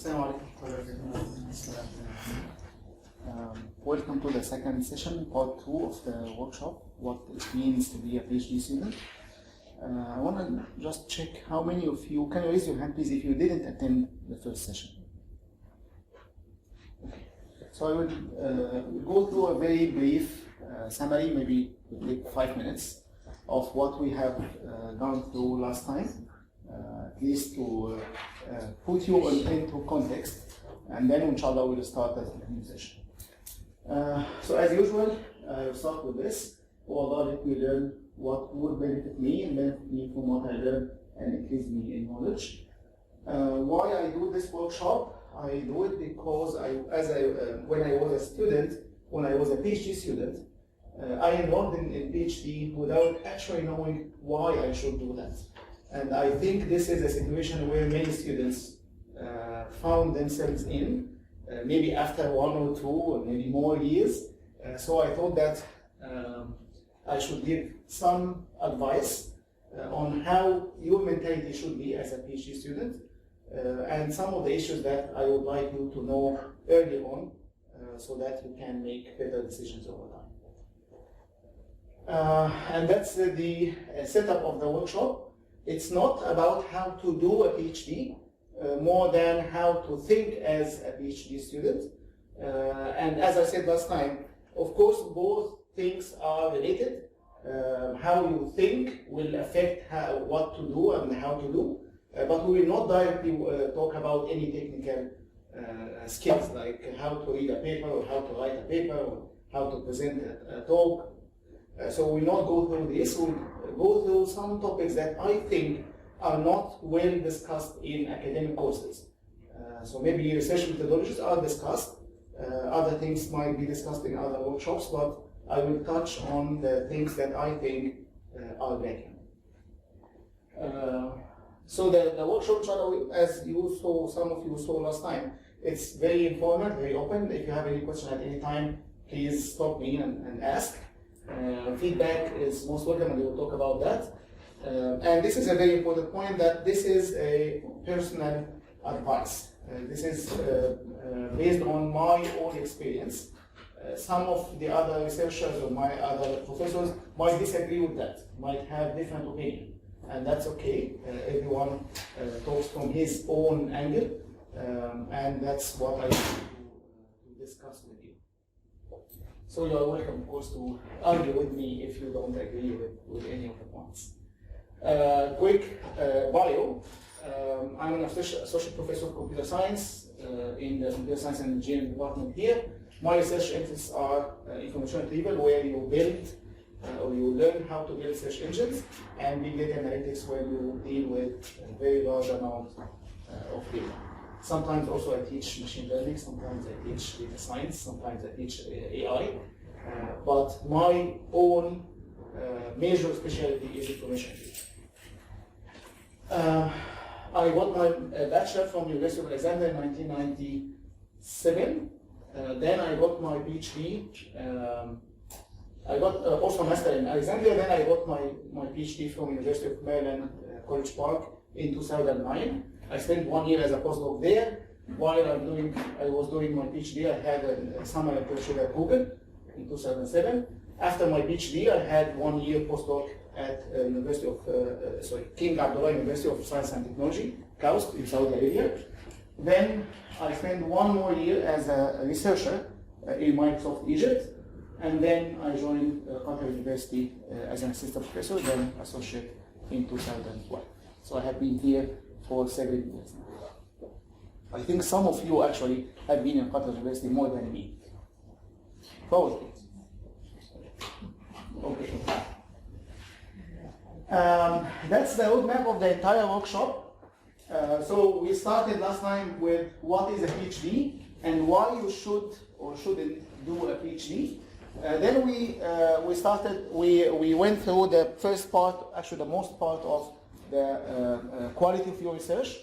Assalamu welcome to the second session, part 2 of the workshop, what it means to be a PhD student. I want to just check how many of you, can you raise your hand please if you didn't attend the first session? Okay. So I will go through a very brief summary, maybe it will take 5 minutes, of what we have gone through last time, at least to put you into context, and then inshallah we'll start the new session. So as usual, I'll start with this. Oh Allah, let me learn what would benefit me and benefit me from what I learn and increase me in knowledge. Why I do this workshop? I do it because when I was a student, when I was a PhD student, I enrolled in PhD without actually knowing why I should do that. And I think this is a situation where many students found themselves in, maybe after 1 or 2 or maybe more years. So I thought that I should give some advice on how your mentality should be as a PhD student, and some of the issues that I would like you to know early on, so that you can make better decisions over time. And that's the setup of the workshop. It's not about how to do a PhD, more than how to think as a PhD student. And as I said last time, of course, both things are related. How you think will affect what to do and how to do. But we will not directly talk about any technical skills, like how to read a paper or how to write a paper or how to present a talk. So we will not go through this. We'll go through some topics that I think are not well discussed in academic courses. So maybe research methodologies are discussed. Other things might be discussed in other workshops, but I will touch on the things that I think are lacking. So the workshop, as you saw, some of you saw last time, it's very informal, very open. If you have any question at any time, please stop me and ask. Feedback is most welcome, and we will talk about that. And this is a very important point, that this is a personal advice. This is based on my own experience. Some of the other researchers or my other professors might disagree with that, might have different opinion, and that's okay. Everyone talks from his own angle, and that's what I want to discuss with you. So you are welcome, of course, to argue with me if you don't agree with any of the points. Quick bio. I'm an associate professor of computer science in the computer science and engineering department here. My research interests are information retrieval, where you build or you learn how to build search engines, and big data analytics, where you deal with a very large amount of data. Sometimes also I teach machine learning, sometimes I teach data science, sometimes I teach AI. But my own major specialty is information retrieval. I got my bachelor from University of Alexandria in 1997. Then I got my PhD. I got also a master in Alexandria. Then I got my PhD from University of Maryland, College Park in 2009. I spent 1 year as a postdoc there. While I was doing my PhD, I had a summer internship at Google in 2007. After my PhD, I had 1 year postdoc at King Abdullah University of Science and Technology, KAUST, in Saudi Arabia. Then I spent 1 more year as a researcher in Microsoft Egypt, and then I joined Qatar University as an assistant professor, then associate in 2012. So I have been here for 7 years now. I think some of you actually have been in Qatar University more than me. Probably. Okay. That's the roadmap of the entire workshop. So we started last time with what is a PhD and why you should or shouldn't do a PhD. Then we went through the first part, actually the most part of the quality of your research.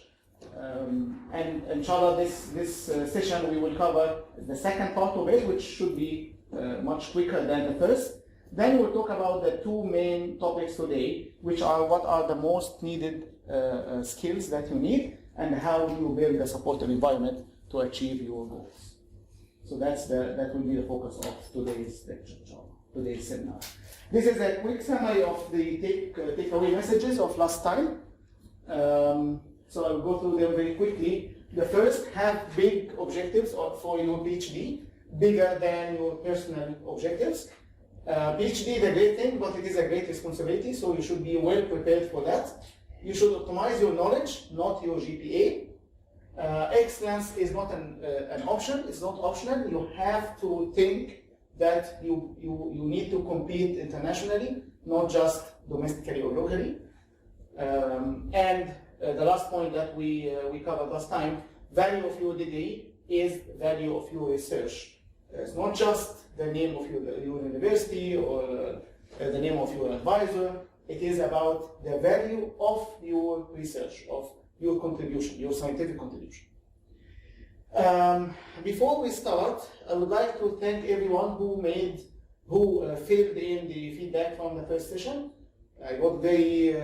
And inshallah, this session we will cover the second part of it, which should be much quicker than the first. Then we'll talk about the 2 main topics today, which are what are the most needed skills that you need, and how do you build a supportive environment to achieve your goals. So that will be the focus of today's lecture, today's seminar. This is a quick summary of the takeaway messages of last time. So I'll go through them very quickly. The first, have big objectives for your PhD, bigger than your personal objectives. PhD is a great thing, but it is a great responsibility, so you should be well prepared for that. You should optimize your knowledge, not your GPA. Excellence is not an option, it's not optional. You have to think that you need to compete internationally, not just domestically or locally. And the last point that we covered last time, value of your degree is value of your research. It's not just the name of your university or the name of your advisor. It is about the value of your research, of your contribution, your scientific contribution. Before we start, I would like to thank everyone who filled in the feedback from the first session. I got very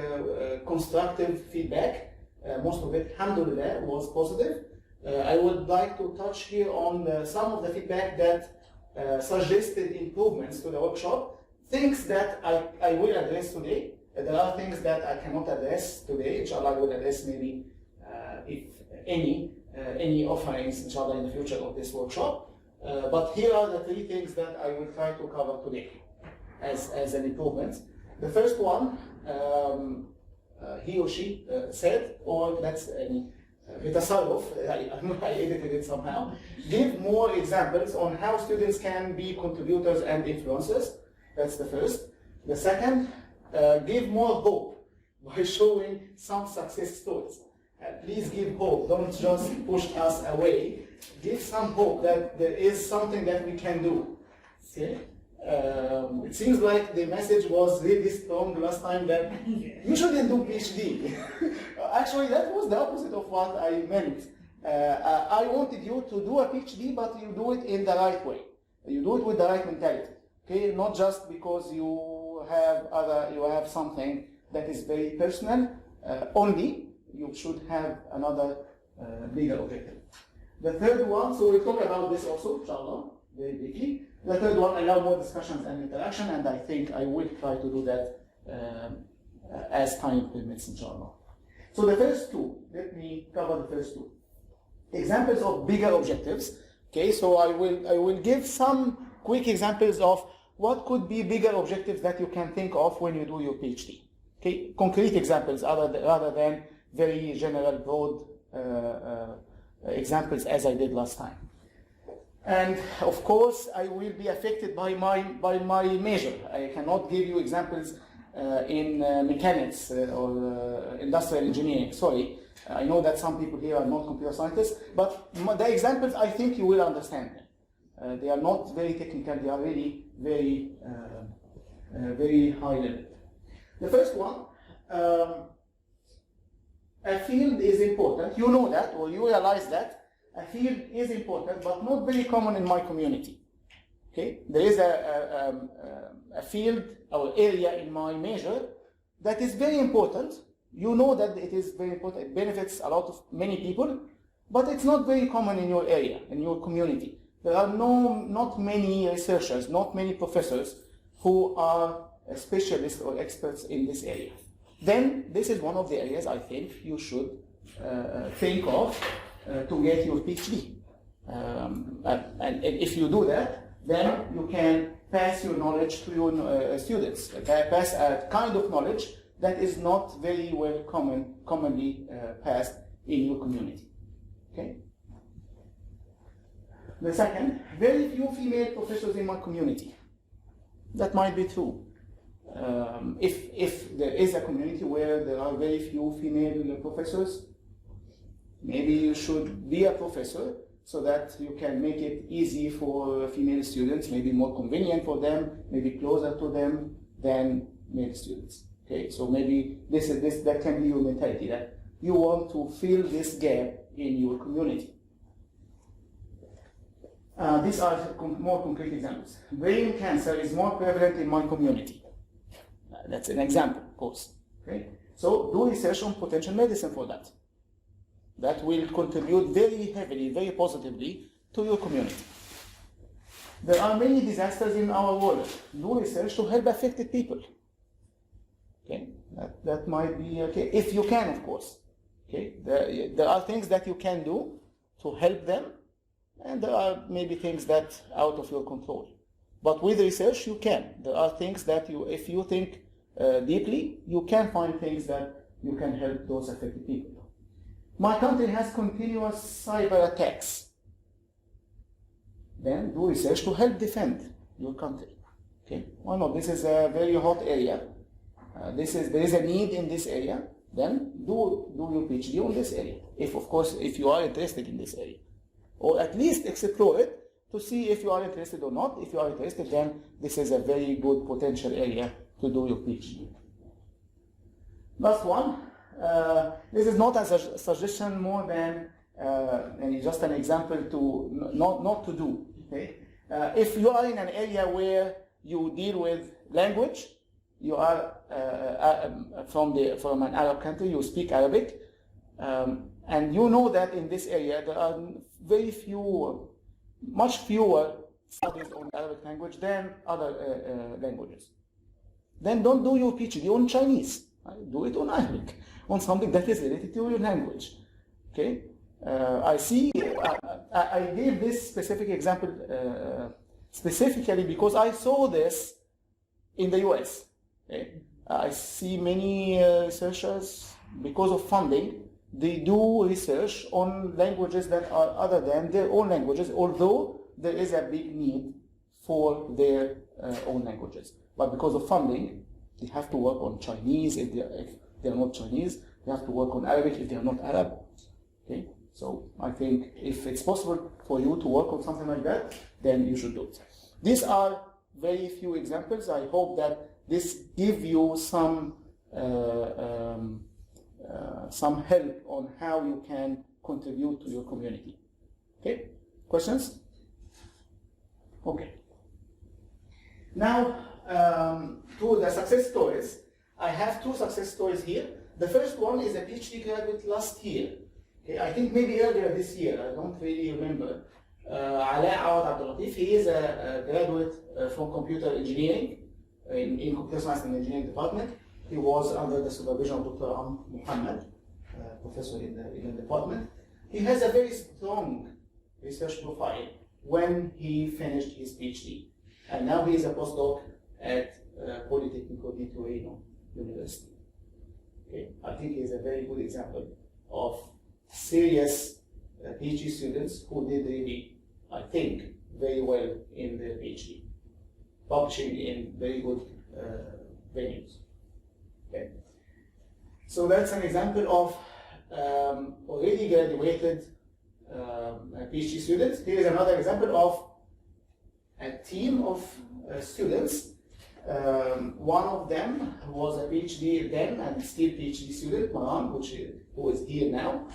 constructive feedback. Most of it, alhamdulillah, was positive. I would like to touch here on some of the feedback that suggested improvements to the workshop, things that I will address today. There are things that I cannot address today. Inshallah, I will address maybe, if any offerings, inshallah, in the future of this workshop. But here are the 3 things that I will try to cover today as an improvement. The first one, he or she said, or that's بتصرف, I edited it somehow, give more examples on how students can be contributors and influencers. That's the first. The second, give more hope by showing some success stories. Please give hope, don't just push us away. Give some hope that there is something that we can do. Okay? It seems like the message was really strong last time that you shouldn't do PhD. Actually, that was the opposite of what I meant. I wanted you to do a PhD, but you do it in the right way. You do it with the right mentality. Okay, not just because you have something that is very personal only. You should have another bigger objective. The third one, so we'll talk about this also, inshallah, very briefly. The third one, allow more discussions and interaction, and I think I will try to do that as time permits, inshallah. So the first 2, let me cover the first 2. Examples of bigger objectives. Okay, so I will give some quick examples of what could be bigger objectives that you can think of when you do your PhD. Okay, concrete examples rather than very general, broad examples as I did last time. And of course, I will be affected by my major. I cannot give you examples in mechanics or industrial engineering. Sorry, I know that some people here are not computer scientists, but the examples, I think you will understand them. They are not very technical. They are really very high level. The first one, a field is important. You know that, or you realize that. A field is important, but not very common in my community. Okay, there is a field or area in my major that is very important. You know that it is very important. It benefits a lot of many people, but it's not very common in your area, in your community. There are not many researchers, not many professors who are specialists or experts in this area. Then this is one of the areas I think you should think of to get your PhD. And if you do that, then you can pass your knowledge to your students. Pass a kind of knowledge that is not very well commonly passed in your community. Okay. The second, very few female professors in my community. That might be true. If there is a community where there are very few female professors, maybe you should be a professor so that you can make it easy for female students, maybe more convenient for them, maybe closer to them than male students. Okay, so maybe that can be your mentality, that you want to fill this gap in your community. These are more concrete examples. Brain cancer is more prevalent in my community. That's an example, of course. Okay? So do research on potential medicine for that. that will contribute very heavily, very positively to your community. There are many disasters in our world. Do research to help affected people. Okay, that might be okay, if you can, of course. Okay, there are things that you can do to help them, and there are maybe things that are out of your control. But with research, you can. There are things that if you think deeply, you can find things that you can help those affected people. My country has continuous cyber attacks. Then do research to help defend your country. Okay, why not? This is a very hot area. There is a need in this area. Then do your PhD on this area. Of course, if you are interested in this area, or at least explore it to see if you are interested or not. If you are interested, then this is a very good potential area to do your PhD. Last one. This is not a suggestion more than just an example to not to do. Okay? If you are in an area where you deal with language, you are from an Arab country, you speak Arabic, and you know that in this area there are much fewer studies on Arabic language than other languages. Then don't do your PhD on Chinese. Do it on Arabic, on something that is related to your language. Okay? I gave this specific example specifically because I saw this in the US. Okay? I see many researchers, because of funding, they do research on languages that are other than their own languages, although there is a big need for their own languages. But because of funding, they have to work on Chinese if they are not Chinese. They have to work on Arabic if they are not Arab. Okay? So I think if it's possible for you to work on something like that, then you should do it. These are very few examples. I hope that this gives you some help on how you can contribute to your community. Okay? Questions? Okay. Now, to the success stories. I have two success stories here. The first one is a PhD graduate last year. Okay, I think maybe earlier this year, I don't really remember. Ala Awad Abdul Latif, he is a graduate from computer engineering in computer science and engineering department. He was under the supervision of Dr. Muhammad, professor in the department. He has a very strong research profile when he finished his PhD. And now he is a postdoc at Politecnico di Torino University. Okay? I think he is a very good example of serious PhD students who did really, I think, very well in their PhD, publishing in very good venues. Okay? So that's an example of already graduated PhD students. Here is another example of a team of students. One of them was a PhD then and still PhD student, Maran, who is here now,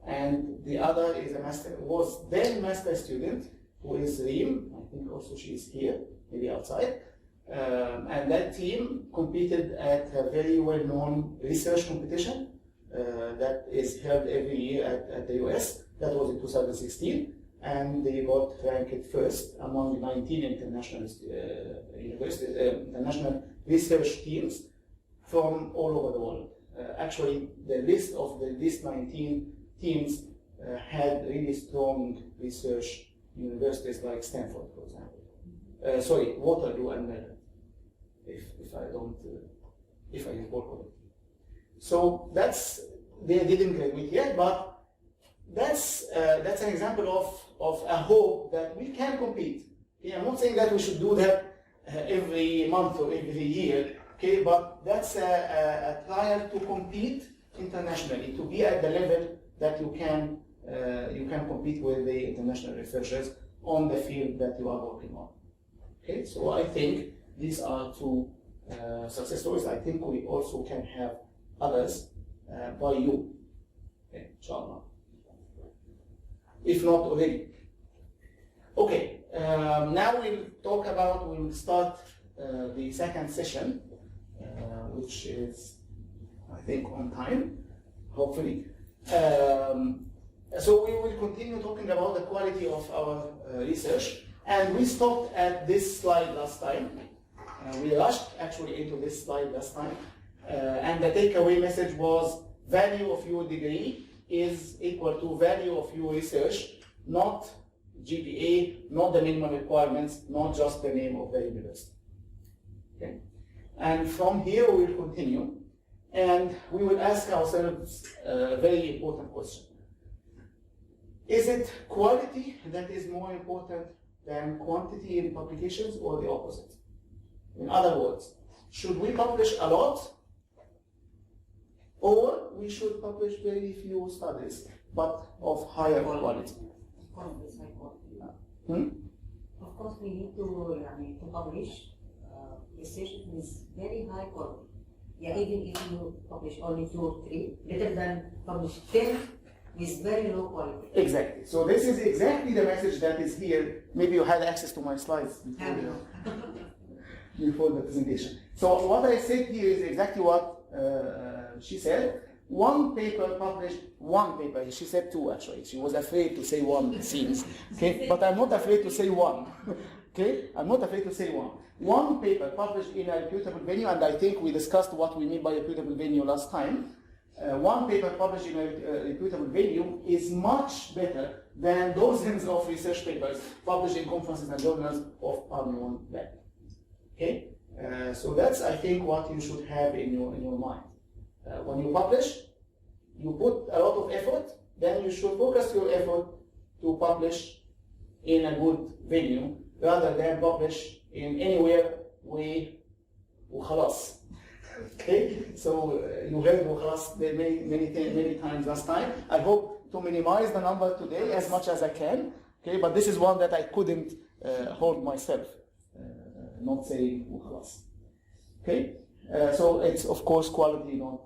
and the other is was then master student, who is Reem. I think also she is here, maybe outside. And that team competed at a very well-known research competition that is held every year at the US. That was in 2016. And they got ranked first among 19 international international research teams from all over the world. Actually, the list of these 19 teams had really strong research universities like Stanford, for example. Waterloo and Maryland, if I recall correctly. So they didn't graduate yet, but that's an example of a hope that we can compete. Okay? I'm not saying that we should do that every month or every year, okay? But that's a trial to compete internationally, to be at the level that you can compete with the international researchers on the field that you are working on. Okay, so I think these are two success stories. I think we also can have others by you, okay, inshallah. If not already. Okay, now we'll start the second session, which is, I think, on time, hopefully. So we will continue talking about the quality of our research, and we stopped at this slide last time. We rushed actually into this slide last time, and the takeaway message was value of your degree is equal to value of your research, not GPA, not the minimum requirements, not just the name of the university. Okay? And from here we will continue, and we will ask ourselves a very important question. Is it quality that is more important than quantity in publications, or the opposite? In other words, should we publish a lot, or we should publish very few studies, but of higher quality? Of course, it's high quality. Hmm? Of course, we need to publish research with very high quality. Yeah, even if you publish only 2 or 3, better than publish 10 with very low quality. Exactly. So this is exactly the message that is here. Maybe you had access to my slides before the presentation. So what I said here is exactly what she said. One paper published, one paper, she said 2 actually. She was afraid to say 1, it seems. Okay, but I'm not afraid to say 1. Okay, I'm not afraid to say 1. One paper published in a reputable venue, and I think we discussed what we mean by reputable venue last time. One paper published in a reputable venue is much better than dozens of research papers published in conferences and journals of unknown value. Okay, so that's, I think, what you should have in your mind. When you publish, you put a lot of effort, then you should focus your effort to publish in a good venue rather than publish in anywhere وخلاص. Okay, so you heard وخلاص many times last time. I hope to minimize the number today as much as I can. Okay, but this is one that I couldn't hold myself, not saying وخلاص. Okay, so it's of course quality, not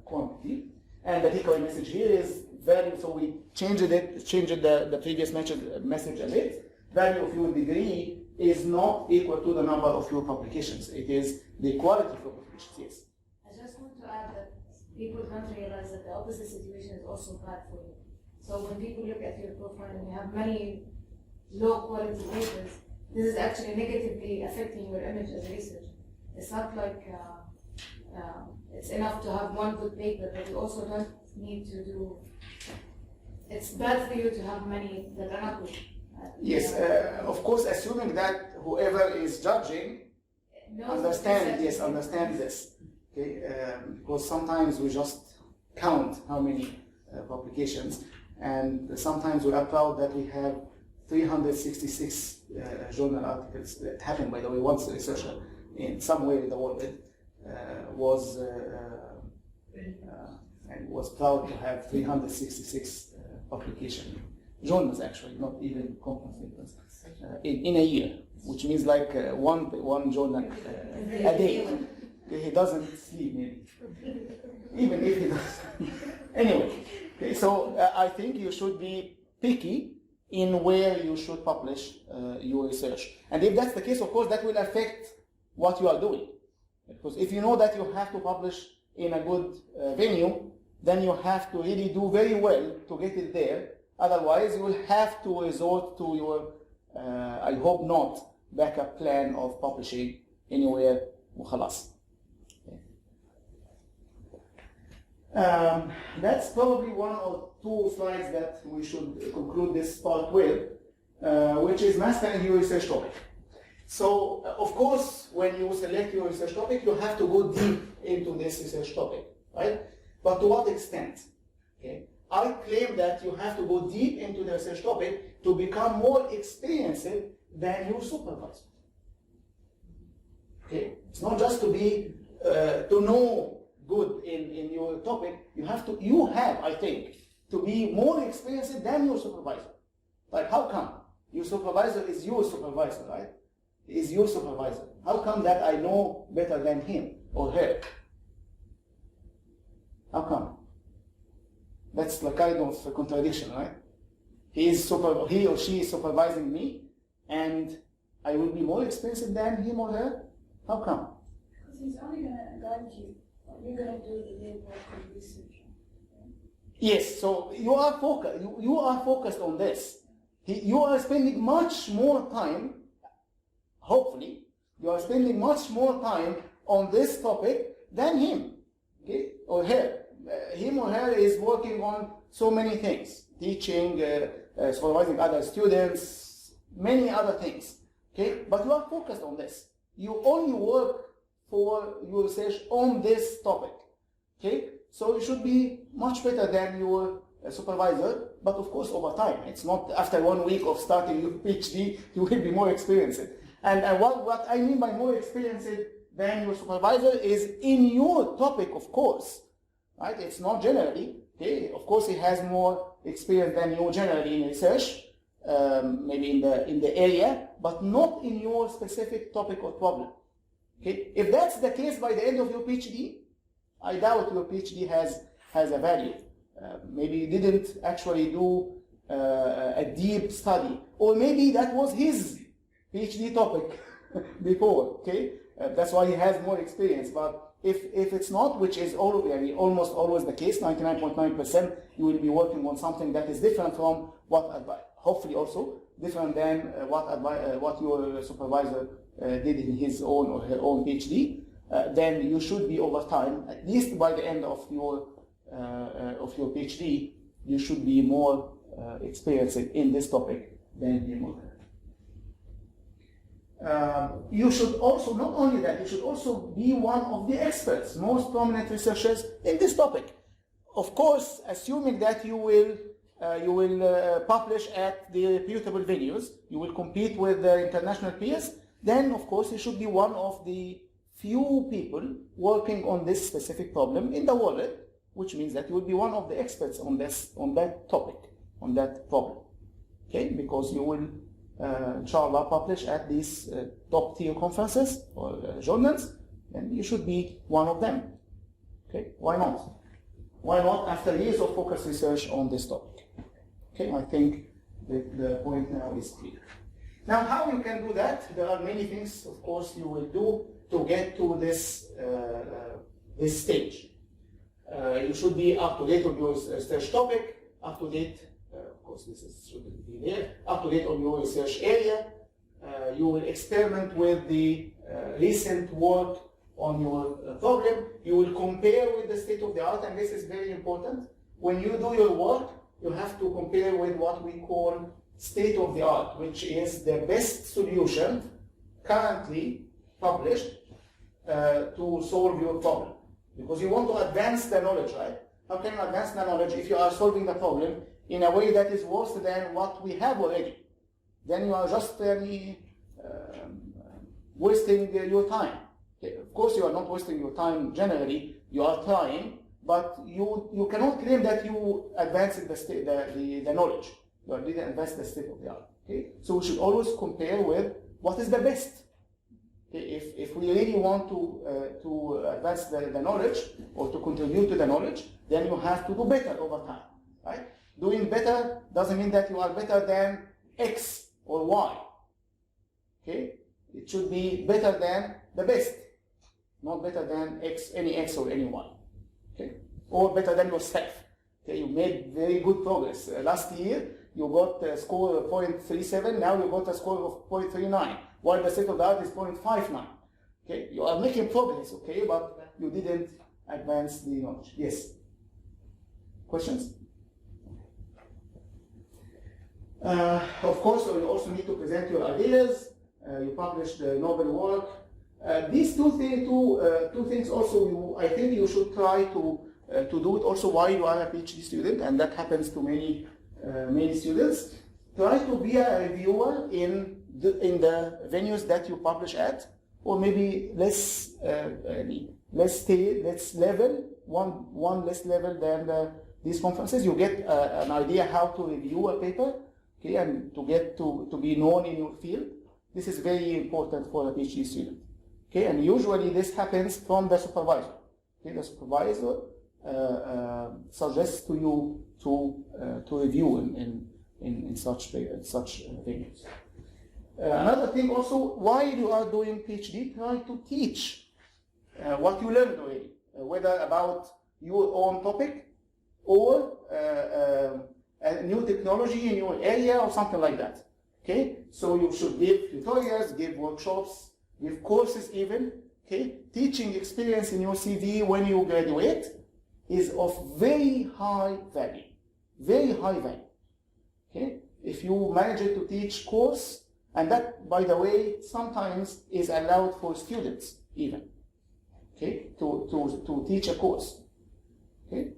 quantity. And the takeaway message here is value. So we changed the previous message a bit. Value of your degree is not equal to the number of your publications. It is the quality of your publications, yes. I just want to add that people don't realize that the opposite situation is also bad for you. So when people look at your profile and you have many low quality papers, this is actually negatively affecting your image as a researcher. It's not like it's enough to have one good paper, but you also don't need to do. It's bad for you to have many that are not good. Yes, of course, assuming that whoever is judging understand this. Okay, because sometimes we just count how many publications, and sometimes we are proud that we have 366 journal articles. That happened, by the way, once a researcher in somewhere in the world was proud to have 366 publications. Journals actually, not even conference papers, in a year, which means like one journal a day. He doesn't sleep maybe, even if he does. Anyway, okay, so I think you should be picky in where you should publish your research. And if that's the case, of course, that will affect what you are doing. Because if you know that you have to publish in a good venue, then you have to really do very well to get it there. Otherwise, you will have to resort to your, I hope not, backup plan of publishing anywhere وخلاص. That's probably 1 or 2 slides that we should conclude this part with, which is mastering your research topic. So, of course, when you select your research topic, you have to go deep into this research topic, right? But to what extent? Okay. I claim that you have to go deep into the research topic to become more experienced than your supervisor. Okay, it's not just to be to know good in your topic. You have, I think, to be more experienced than your supervisor. Like, how come? Your supervisor is your supervisor, right? He is your supervisor. How come that I know better than him or her? How come? That's like kind of a contradiction, right? He or she is supervising me, and I will be more expensive than him or her? How come? Because he's only going to guide you. You're going to do the real work of research. Yes, so you are focused. You are focused on this. You are spending much more time. Hopefully, you are spending much more time on this topic than him, okay, or her. Him or her is working on so many things, teaching, supervising other students, many other things, okay. But you are focused on this. You only work for your research on this topic, okay. So you should be much better than your supervisor, but of course over time. It's not after 1 week of starting your PhD, you will be more experienced. And what I mean by more experienced than your supervisor is in your topic, of course, right? It's not generally, okay? Of course, he has more experience than you generally in research, maybe in the area, but not in your specific topic or problem, okay? If that's the case by the end of your PhD, I doubt your PhD has a value. Maybe you didn't actually do a deep study, or maybe that was his PhD topic before, okay? That's why he has more experience. But if it's not, which is almost always the case, 99.9%, you will be working on something that is different from hopefully also different than what your supervisor did in his own or her own PhD. Then you should be over time, at least by the end of your PhD, you should be more experienced in this topic than him or her. You should also, not only that, you should also be one of the experts, most prominent researchers in this topic. Of course, assuming that you will publish at the reputable venues, you will compete with the international peers, then of course you should be one of the few people working on this specific problem in the world, which means that you will be one of the experts on that topic, on that problem, okay? Because you will, inshallah, publish at these top-tier conferences or journals, and you should be one of them, okay? Why not? Why not after years of focused research on this topic? Okay, I think the point now is clear. Now, how you can do that? There are many things, of course, you will do to get to this stage. You should be up to date on your research topic, up to date, of course this shouldn't be there, up to date on your research area. You will experiment with the recent work on your problem. You will compare with the state of the art, and this is very important. When you do your work, you have to compare with what we call state of the art, which is the best solution currently published to solve your problem. Because you want to advance the knowledge, right? How can you advance the knowledge if you are solving the problem in a way that is worse than what we have already? Then you are just really wasting your time. Okay, of course, you are not wasting your time generally. You are trying, but you cannot claim that you advance the knowledge. You didn't advance the state of the art. Okay, so we should always compare with what is the best. If we really want to advance the knowledge or to contribute to the knowledge, then you have to do better over time, right? Doing better doesn't mean that you are better than X or Y. Okay, it should be better than the best, not better than any X or any Y. Okay, or better than yourself. Okay, you made very good progress. Last year you got a score of 0.37. Now you got a score of 0.39. While the state of the art is 0.59. Okay, you are making progress, okay, but you didn't advance the knowledge. Yes? Questions? Of course, you also need to present your ideas. You publish the novel work. These two things also, I think you should try to do it also while you are a PhD student, and that happens to many students. Try to be a reviewer in the venues that you publish at, or maybe less level, one less level than these conferences. You get an idea how to review a paper, okay, and to get to be known in your field. This is very important for a PhD student, okay, and usually this happens from the supervisor. Okay, the supervisor suggests to you to review in such venues. Another thing also, while you are doing PhD, try to teach what you learned already, whether about your own topic or a new technology in your area or something like that. Okay, so you should give tutorials, give workshops, give courses even. Okay, teaching experience in your CV when you graduate is of very high value, very high value. Okay, if you manage to teach course, and that, by the way, sometimes is allowed for students even. Okay, to teach a course. Okay,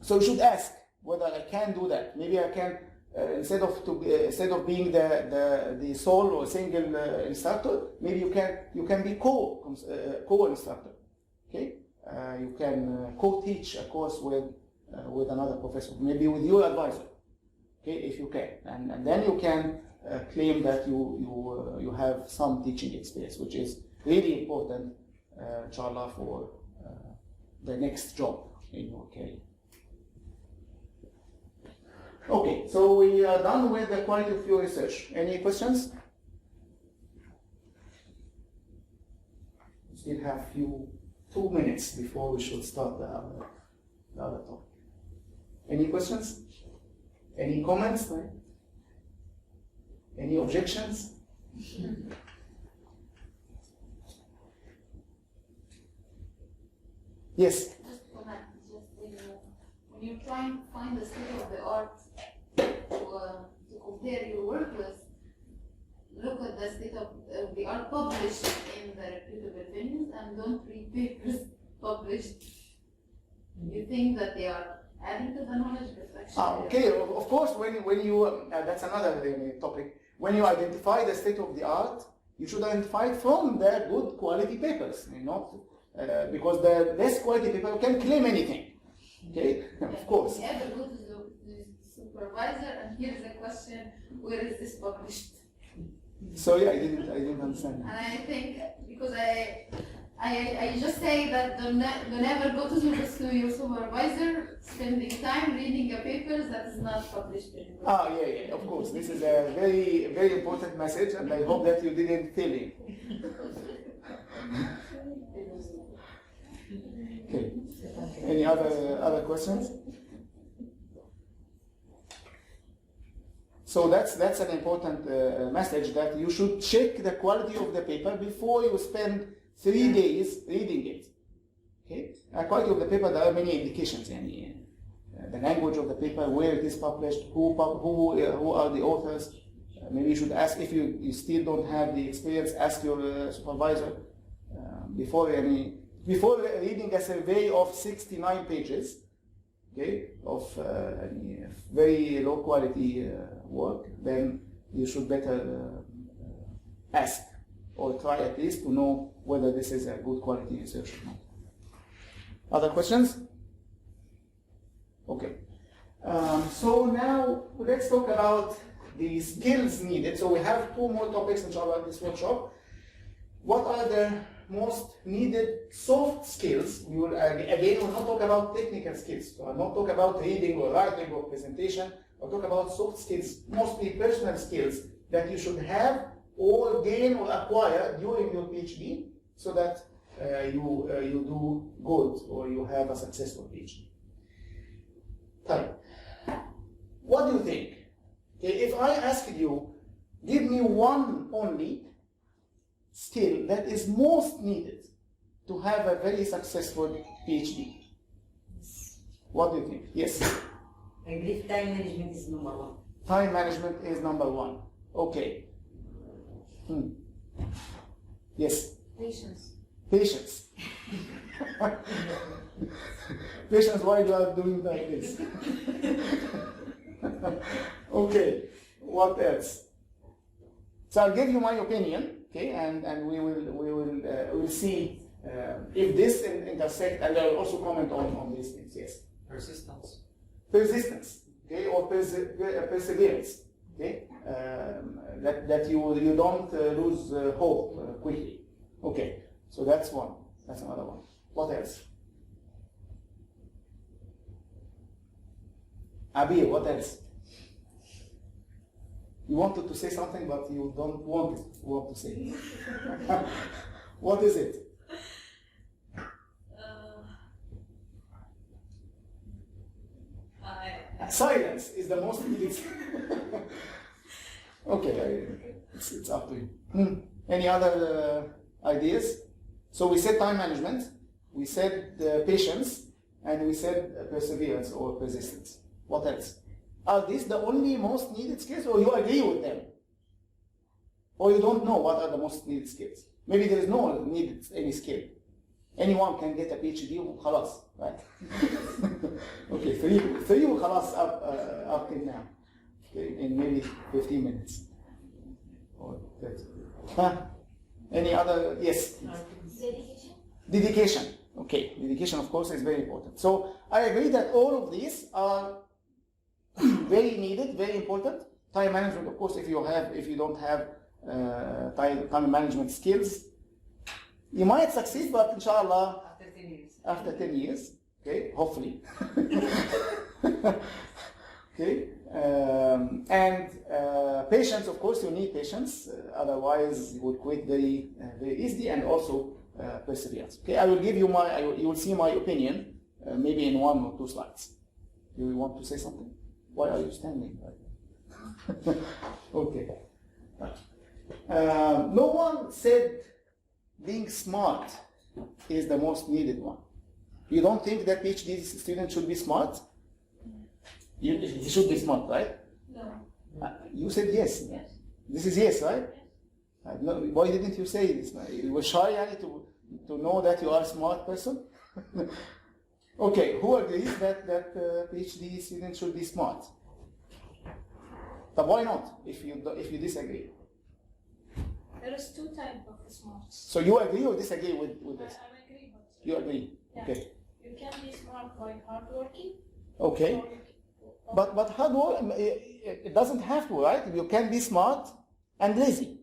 so you should ask whether I can do that. Maybe I can. Instead of being the sole or single instructor, maybe you can be co-instructor. Okay, you can co-teach a course with another professor, maybe with your advisor. Okay, if you can, and then you can claim that you have some teaching experience, which is really important, inshallah, for the next job in your career. Okay, so we are done with the quality of your research. Any questions? We still have 2 minutes before we should start the other topic. Any questions? Any comments? Any objections? Yes? Just comment, when you're trying to find the state of the art to compare your work with, look at the state of the art published in the reputable venues and don't read papers published. You think that they are adding to the knowledge, but actually... Okay, of course, when you, that's another topic, when you identify the state of the art, you should identify it from the good quality papers, because the less quality paper can claim anything. Okay, of course. You ever go to the supervisor and here's the question, where is this published? Sorry, I didn't understand. And I think, because I just say that don't ever go to your supervisor spending time reading a paper that is not published anymore. Yeah, of course. This is a very, very important message, and I hope that you didn't fail it. Okay. Any other questions? So that's an important message, that you should check the quality of the paper before you spend 3 days reading it. Okay? The quality of the paper, there are many indications. The language of the paper, where it is published, who are the authors. Maybe you should ask, if you still don't have the experience, ask your supervisor before reading a survey of 69 pages, okay, of very low quality work. Then you should better ask, or try at least, to know whether this is a good quality research or not. Other questions? Okay. So now let's talk about the skills needed. So we have 2 more topics, inshallah, in this workshop. What are the most needed soft skills? We will not talk about technical skills. So I'll not talk about reading or writing or presentation. I'll talk about soft skills, mostly personal skills that you should have or gain or acquire during your PhD, so that you do good, or you have a successful PhD. What do you think? Okay, if I asked you, give me one only skill that is most needed to have a very successful PhD, what do you think? Yes? I believe time management is number 1. Time management is number 1. Okay. Yes? Patience. Patience. Patience, why you are doing like this? Okay, what else? So I'll give you my opinion, okay, and we will see if this intersect, and I'll also comment on these things. Yes. Persistence. Persistence, okay, or perseverance, okay, that you don't lose hope quickly. Okay, so that's one. That's another one. What else? Abir, what else? You wanted to say something, but you don't want to say. What is it? the most needed skill. Okay, it's up to you. Any other ideas? So we said time management, we said patience, and we said perseverance or persistence. What else? Are these the only most needed skills, or you agree with them? Or you don't know what are the most needed skills? Maybe there is no needed any skill. Anyone can get a PhD وخلاص, right? Okay, three وخلاص up till now. Okay, in maybe 15 minutes. Or 30. Huh? Any other? Yes? Dedication. Dedication. Okay, dedication of course is very important. So I agree that all of these are very needed, very important. Time management, of course, if you don't have time management skills, you might succeed, but inshallah, after 10 years, okay, hopefully. Okay, and patience, of course, you need patience, otherwise you would quit very easily, and also perseverance. Okay, I will give you you will see my opinion, maybe in 1 or 2 slides. Do you want to say something? Why are you standing? Okay. No one said being smart is the most needed one. You don't think that PhD student should be smart? He should be smart, right? No. You said yes. Yes. This is yes, right? Yes. No, why didn't you say this? You were shy to know that you are a smart person? Okay, who agrees that PhD student should be smart? But why not, if you disagree? There is 2 types of smarts. So you agree or disagree with this? I agree, but You agree? yeah. Okay. You can be smart by hardworking. Okay. But hard work, it doesn't have to, right? You can be smart and lazy.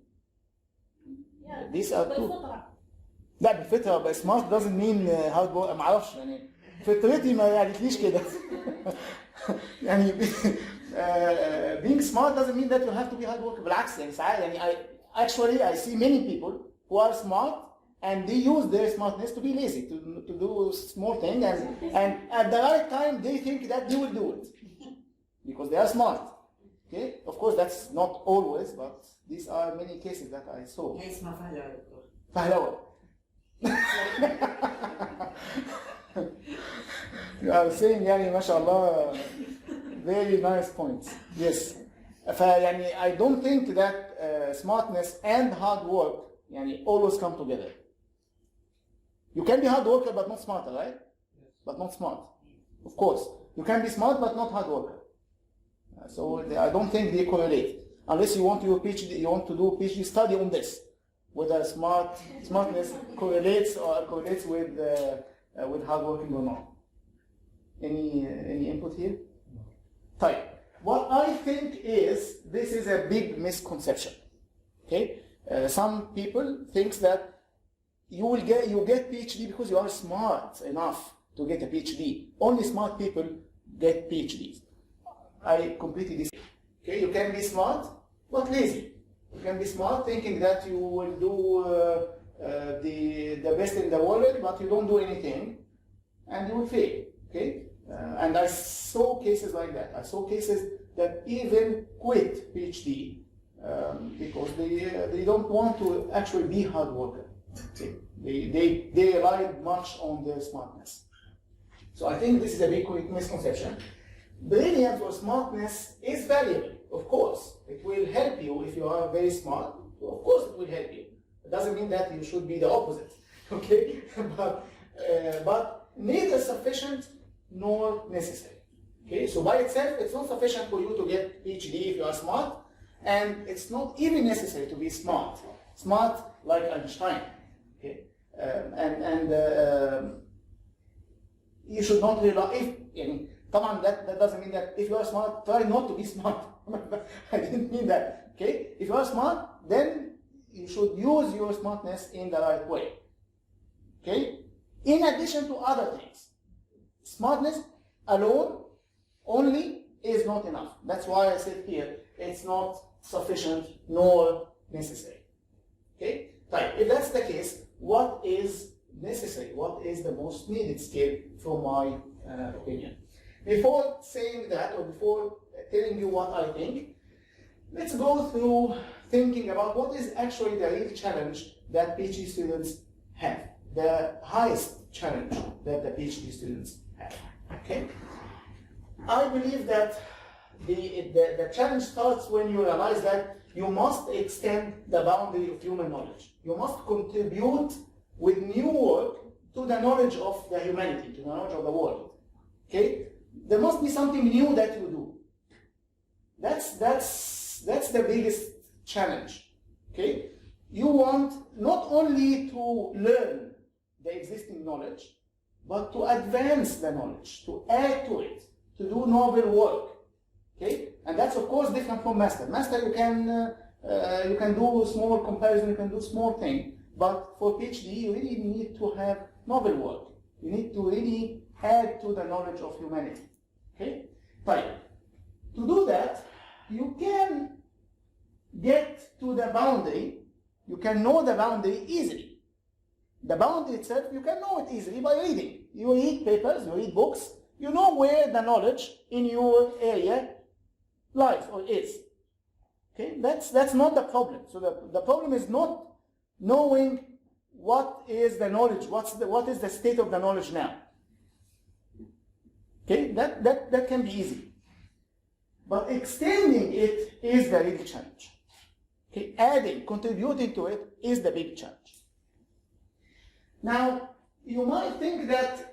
Yeah. These are 2. بالفطرة. لا بالفطرة بس smart doesn't mean hard work. ما اعرفش يعني فطرتي ما قالتليش كده. يعني being smart doesn't mean that you have to be hard worker. بالعكس يعني ساعات يعني I see many people who are smart and they use their smartness to be lazy, to do small things, and at the right time they think that they will do it because they are smart. Okay, of course that's not always, but these are many cases that I saw. فهلوة. You are saying يعني ما شاء الله very nice points. Yes. فيعني I don't think that smartness and hard work يعني always come together. You can be hard worker but not smarter, right? Yes. But not smart. Of course. You can be smart but not hard worker. So I don't think they correlate. Unless you want to do a PhD study on this, whether smartness correlates with hard working or not. Any input here? Type. What I think is this is a big misconception. Okay, some people think that you get PhD because you are smart enough to get a PhD. Only smart people get PhDs. I completely disagree. Okay, you can be smart but lazy. You can be smart thinking that you will do the best in the world, but you don't do anything, and you will fail. Okay, and I saw cases like that. I saw cases that even quit PhD because they don't want to actually be hard worker. Okay? They rely much on their smartness. So I think this is a big misconception. Brilliance or smartness is valuable, of course. It will help you if you are very smart. Of course it will help you. It doesn't mean that you should be the opposite. Okay? But neither sufficient nor necessary. Okay, so by itself, it's not sufficient for you to get PhD if you are smart, and it's not even necessary to be smart. Smart like Einstein. Okay, and you should not rely. طبعا that doesn't mean that if you are smart, try not to be smart. I didn't mean that. Okay, if you are smart, then you should use your smartness in the right way. Okay, in addition to other things. Smartness alone only is not enough. That's why I said here, it's not sufficient nor necessary. Okay? Right. If that's the case, what is necessary? What is the most needed skill from my opinion? Before saying that, or before telling you what I think. Let's go through thinking about what is actually the real challenge that PhD students have, the highest challenge that the PhD students have. Okay? I believe that the challenge starts when you realize that you must extend the boundary of human knowledge. You must contribute with new work to the knowledge of the humanity, to the knowledge of the world. Okay? There must be something new that you do. That's the biggest challenge. Okay? You want not only to learn the existing knowledge, but to advance the knowledge, to add to it, to do novel work. Okay? And that's of course different from master. Master, you can do small comparison, you can do small thing. But for PhD, you really need to have novel work. You need to really add to the knowledge of humanity. Okay? Right. To do that, you can get to the boundary. You can know the boundary easily. The boundary itself, you can know it easily by reading. You read papers, you read books, you know where the knowledge in your area lies or is. Okay? That's not the problem. So the problem is not knowing what is the knowledge, what is the state of the knowledge now. Okay? That can be easy. But extending it is the real challenge. Okay? Adding, contributing to it is the big challenge. Now, you might think that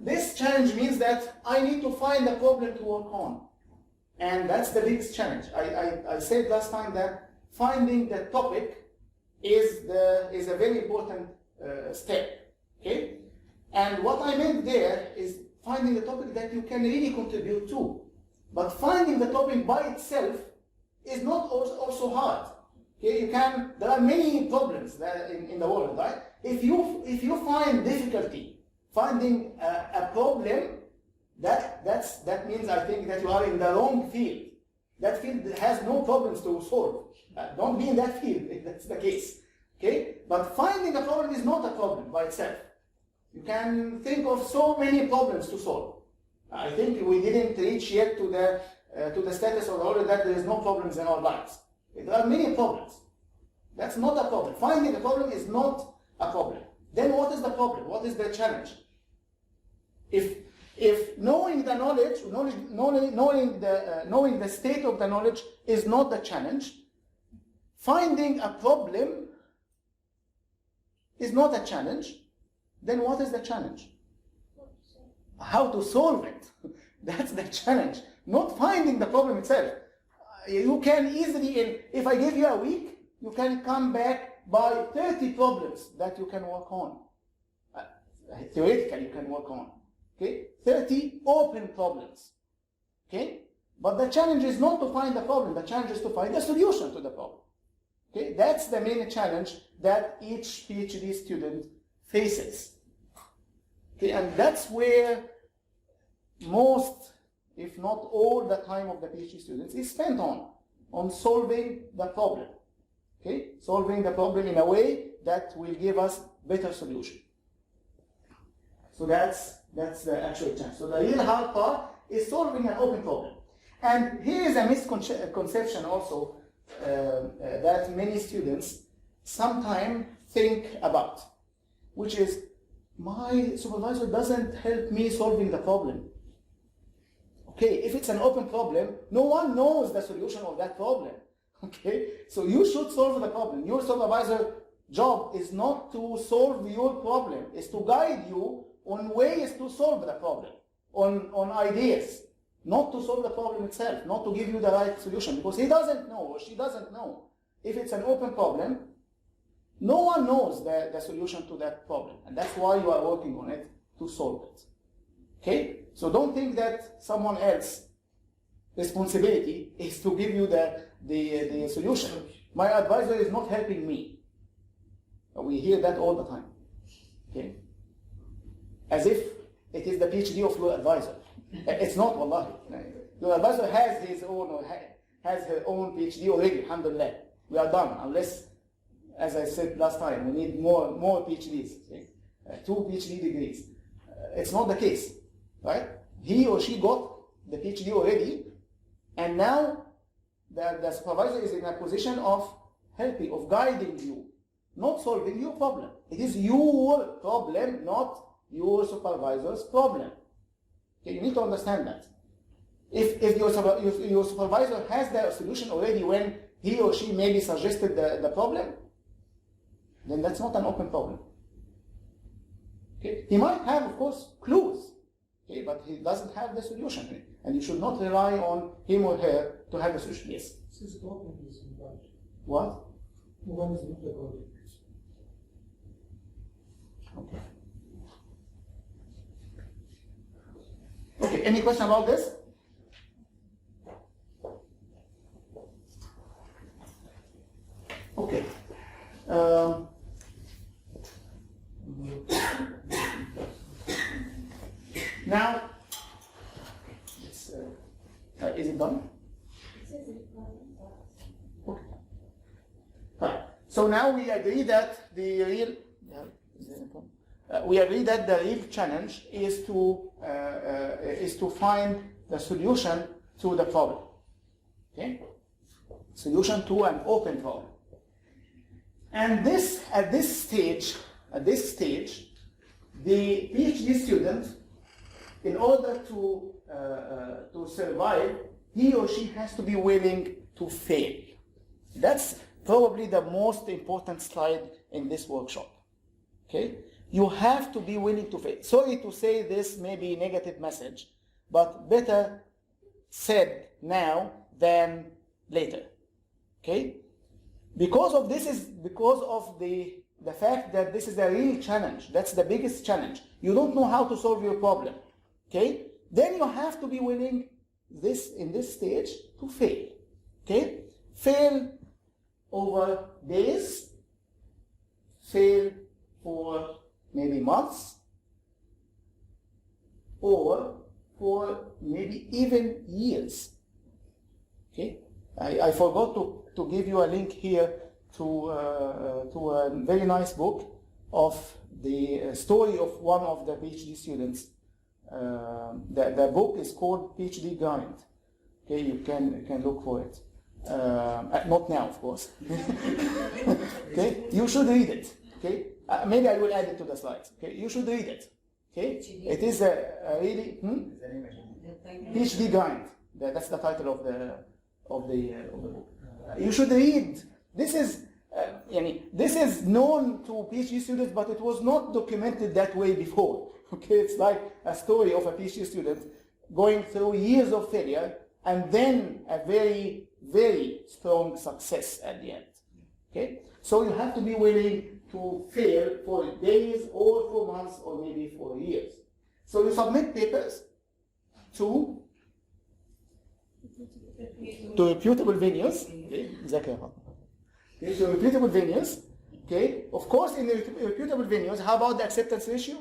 this challenge means that I need to find a problem to work on. And that's the biggest challenge. I said last time that finding the topic is a very important step. Okay? And what I meant there is finding a topic that you can really contribute to. But finding the topic by itself is not also hard. Okay? There are many problems in the world, right? If you find difficulty finding a problem, that means I think that you are in the wrong field. That field has no problems to solve. Don't be in that field if that's the case. Okay? But finding a problem is not a problem by itself. You can think of so many problems to solve. I think we didn't reach yet to the status of the order that there is no problems in our lives. There are many problems. That's not a problem. Finding a problem is not a problem. Then what is the problem? What is the challenge? If knowing the knowledge, knowing the state of the knowledge is not the challenge, finding a problem is not a challenge, then what is the challenge? How to solve it. That's the challenge. Not finding the problem itself. You can easily, if I give you a week, you can come back by 30 problems that you can work on. Theoretically, you can work on. Okay? 30 open problems. Okay? But the challenge is not to find the problem. The challenge is to find a solution to the problem. Okay? That's the main challenge that each PhD student faces. Okay? And that's where most, if not all, the time of the PhD students is spent on solving the problem. Okay? Solving the problem in a way that will give us better solution. So that's the actual challenge. So the real hard part is solving an open problem. And here is a misconception also that many students sometimes think about, which is, my supervisor doesn't help me solving the problem. Okay, if it's an open problem, no one knows the solution of that problem. Okay, so you should solve the problem. Your supervisor's job is not to solve your problem, it's to guide you on ways to solve the problem, on ideas, not to solve the problem itself, not to give you the right solution, because he doesn't know or she doesn't know. If it's an open problem, no one knows the solution to that problem, and that's why you are working on it to solve it. Okay? So don't think that someone else's responsibility is to give you the solution. My advisor is not helping me. We hear that all the time. Okay? As if it is the PhD of your advisor. It's not, wallahi. Your advisor has his own or has her own PhD already, alhamdulillah. We are done, unless, as I said last time, we need more PhDs, okay? 2 PhD degrees. It's not the case, right? He or she got the PhD already, and now the supervisor is in a position of helping, of guiding you, not solving your problem. It is your problem, not your supervisor's problem. Okay, you need to understand that. If your supervisor has the solution already when he or she maybe suggested the problem, then that's not an open problem. Okay? He might have, of course, clues, okay, but he doesn't have the solution. And you should not rely on him or her to have the solution. Yes? Since the open is involved, What? one is not recorded. Okay. Okay, any question about this? Okay. Now, is it done? Okay. Right. So now we agree that the real challenge is to find the solution to the problem. Okay? Solution to an open problem. And at this stage, the PhD student, in order to survive, he or she has to be willing to fail. That's probably the most important slide in this workshop. Okay? You have to be willing to fail. Sorry to say this may be a negative message, but better said now than later. Okay? Because of the fact that this is a real challenge. That's the biggest challenge. You don't know how to solve your problem. Okay? Then you have to be willing in this stage to fail. Okay? Fail over days, fail for maybe months, or for maybe even years. Okay? I forgot to give you a link here to a very nice book of the story of one of the PhD students. The book is called PhD Guide. Okay, you can look for it. Not now, of course. Okay, you should read it. Okay, maybe I will add it to the slides. Okay, you should read it. Okay, it is a really PhD Guide. That's the title of the book. You should read. This is known to PhD students, but it was not documented that way before. Okay, it's like a story of a PhD student going through years of failure and then a very, very strong success at the end. Okay, so you have to be willing to fail for days or for months or maybe for years. So you submit papers to reputable venues. Okay, okay, so reputable venues. Okay, of course, in the reputable venues, how about the acceptance ratio?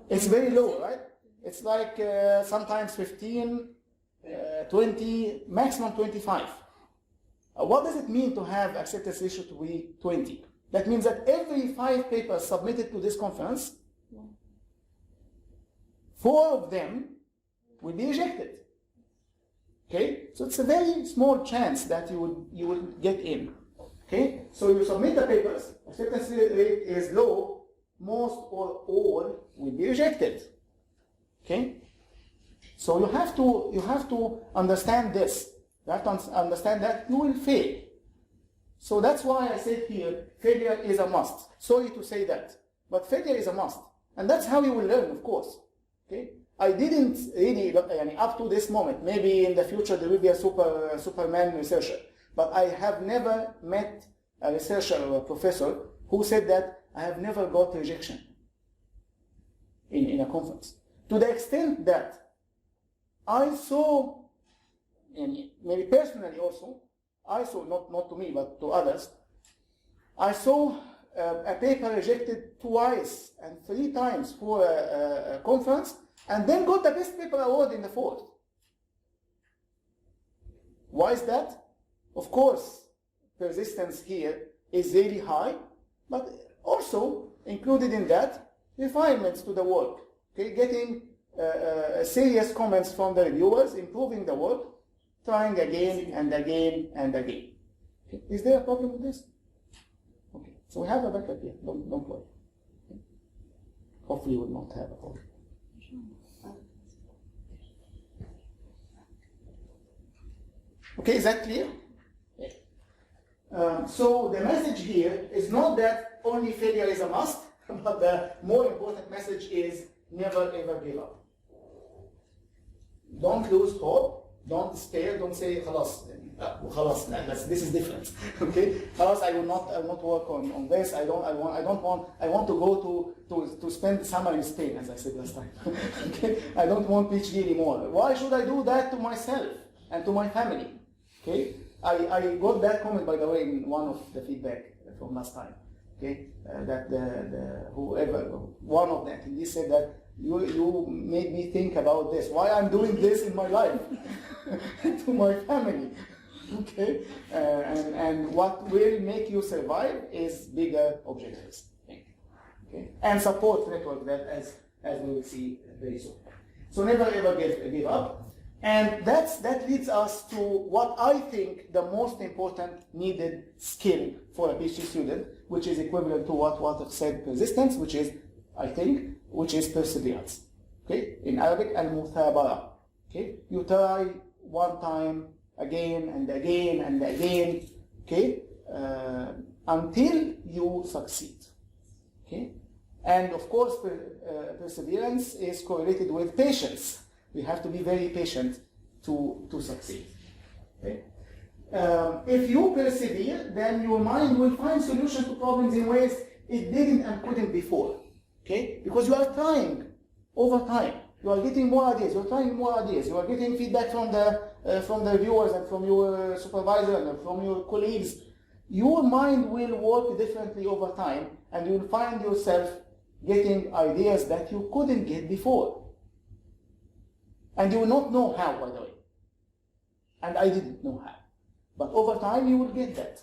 It's very low, right? It's like sometimes 15, 20, maximum 25. What does it mean to have acceptance ratio to be 20? That means that every 5 papers submitted to this conference, 4 of them will be rejected. Okay, so it's a very small chance that you would get in. Okay, so you submit the papers, acceptance rate is low, most or all will be rejected. Okay, so you have to understand this. You have to understand that you will fail. So that's why I said here, failure is a must. Sorry to say that, but failure is a must, and that's how you will learn, of course. Okay. I didn't really, up to this moment, maybe in the future there will be a Superman researcher, but I have never met a researcher or a professor who said that I have never got rejection in a conference. To the extent that I saw, and maybe personally also, I saw, not to me, but to others, I saw a paper rejected twice and 3 times for a conference, and then got the best paper award in the 4th. Why is that? Of course, persistence here is really high, but also included in that, refinements to the work. Okay, getting serious comments from the reviewers, improving the work, trying again and again and again. Okay. Is there a problem with this? Okay, so we have a backup here. Don't worry. Okay. Hopefully, we will not have a problem. Okay, is that clear? So the message here is not that only failure is a must, but the more important message is never ever give up. Don't lose hope. Don't despair. Don't say خلاص. This is different. Okay, خلاص, I will not work on this. I want to go to spend summer in Spain, as I said last time. Okay, I don't want PhD anymore. Why should I do that to myself and to my family? Okay, I got that comment, by the way, in one of the feedback from last time. Okay, that whoever, one of the attendees said that you made me think about this. Why I'm doing this in my life to my family? Okay, and what will make you survive is bigger objectives. Okay, and support network that as we will see very soon. So never ever give up. And that leads us to what I think the most important needed skill for a PhD student, which is equivalent to what Walter said, persistence, which is perseverance. Okay, in Arabic, al-muthabara. Okay, you try one time, again and again and again. Okay, until you succeed. Okay, and of course, perseverance is correlated with patience. We have to be very patient to succeed. Okay? If you persevere, then your mind will find solutions to problems in ways it didn't and couldn't before. Okay? Because you are trying over time. You are getting more ideas. You are trying more ideas. You are getting feedback from the viewers and from your supervisor and from your colleagues. Your mind will work differently over time, and you will find yourself getting ideas that you couldn't get before. And you will not know how, by the way. And I didn't know how. But over time, you will get that.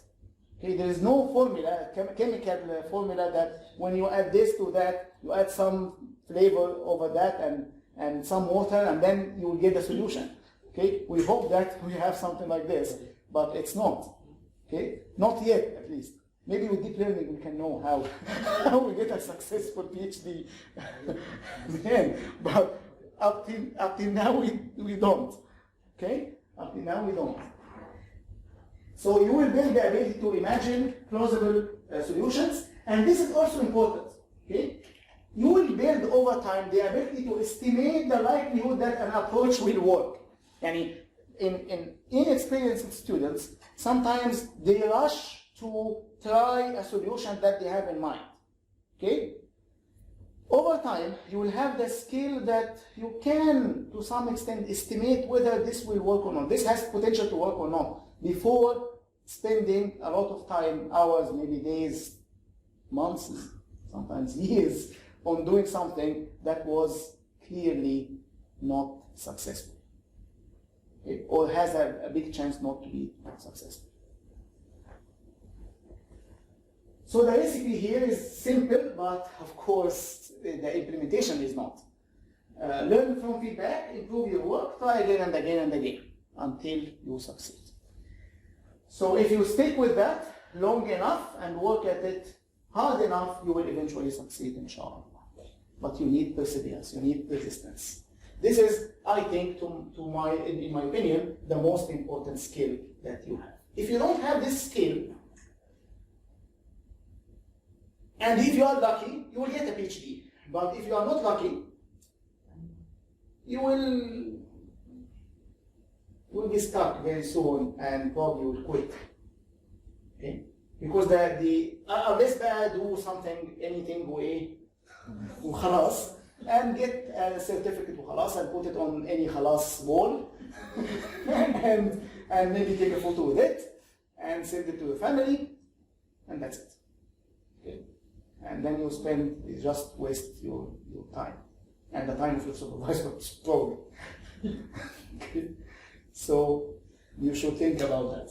Okay, there is no formula, chemical formula that when you add this to that, you add some flavor over that and some water, and then you will get the solution. Okay, we hope that we have something like this, but it's not. Okay, not yet, at least. Maybe with deep learning we can know how we get a successful PhD. Then, but up till now we don't. Okay? Up till now we don't. So you will build the ability to imagine plausible solutions, and this is also important. Okay? You will build over time the ability to estimate the likelihood that an approach will work. And in inexperienced students, sometimes they rush to try a solution that they have in mind. Okay? Over time, you will have the skill that you can, to some extent, estimate whether this will work or not. This has potential to work or not, before spending a lot of time, hours, maybe days, months, sometimes years, on doing something that was clearly not successful. Okay? Or has a big chance not to be successful. So the recipe here is simple, but of course the implementation is not. Learn from feedback, improve your work, try again and again and again until you succeed. So if you stick with that long enough and work at it hard enough, you will eventually succeed, inshallah. But you need perseverance, you need persistence. This is, I think, in my opinion, the most important skill that you have. If you don't have this skill, and if you are lucky, you will get a PhD. But if you are not lucky, you will be stuck very soon and probably will quit. Okay? Because unless they do something, anything, وخلاص, and get a certificate وخلاص and put it on any خلاص wall and maybe take a photo with it and send it to your family, and that's it. Okay? And then you just waste your time and the time of your supervisor, probably. Okay? So you should think about that.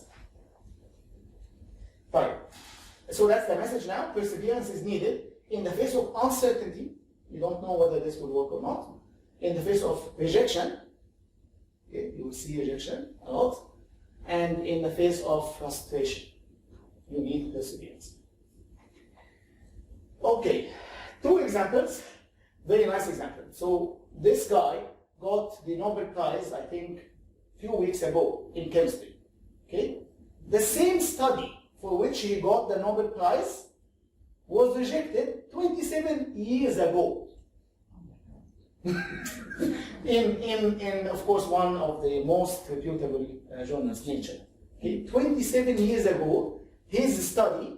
Fine. So that's the message now. Perseverance is needed in the face of uncertainty. You don't know whether this will work or not. in the face of rejection, okay, you will see rejection a lot, and in the face of frustration, you need perseverance. Okay, two examples, very nice example. So this guy got the Nobel Prize, I think, a few weeks ago in chemistry. Okay, the same study for which he got the Nobel Prize was rejected 27 years ago. in of course one of the most reputable journals, Nature. Okay, 27 years ago, his study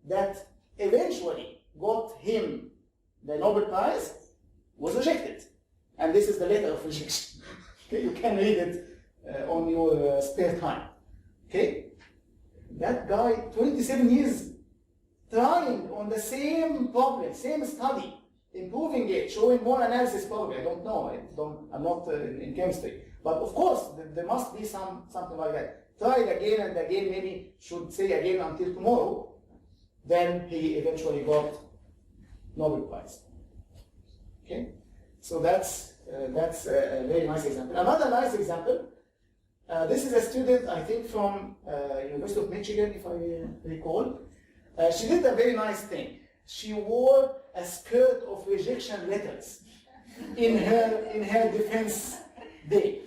that eventually got him the Nobel Prize was rejected, and this is the letter of rejection. Okay, you can read it on your spare time. Okay, that guy, 27 years trying on the same problem, same study, improving it, showing more analysis probably, I don't know, I'm not in chemistry. But of course, there must be something like that. Try it again and again, maybe should say again until tomorrow, then he eventually got Nobel Prize. Okay, so that's a very nice example. Another nice example, this is a student, I think from University of Michigan, if I recall. She did a very nice thing. She wore a skirt of rejection letters in her defense day.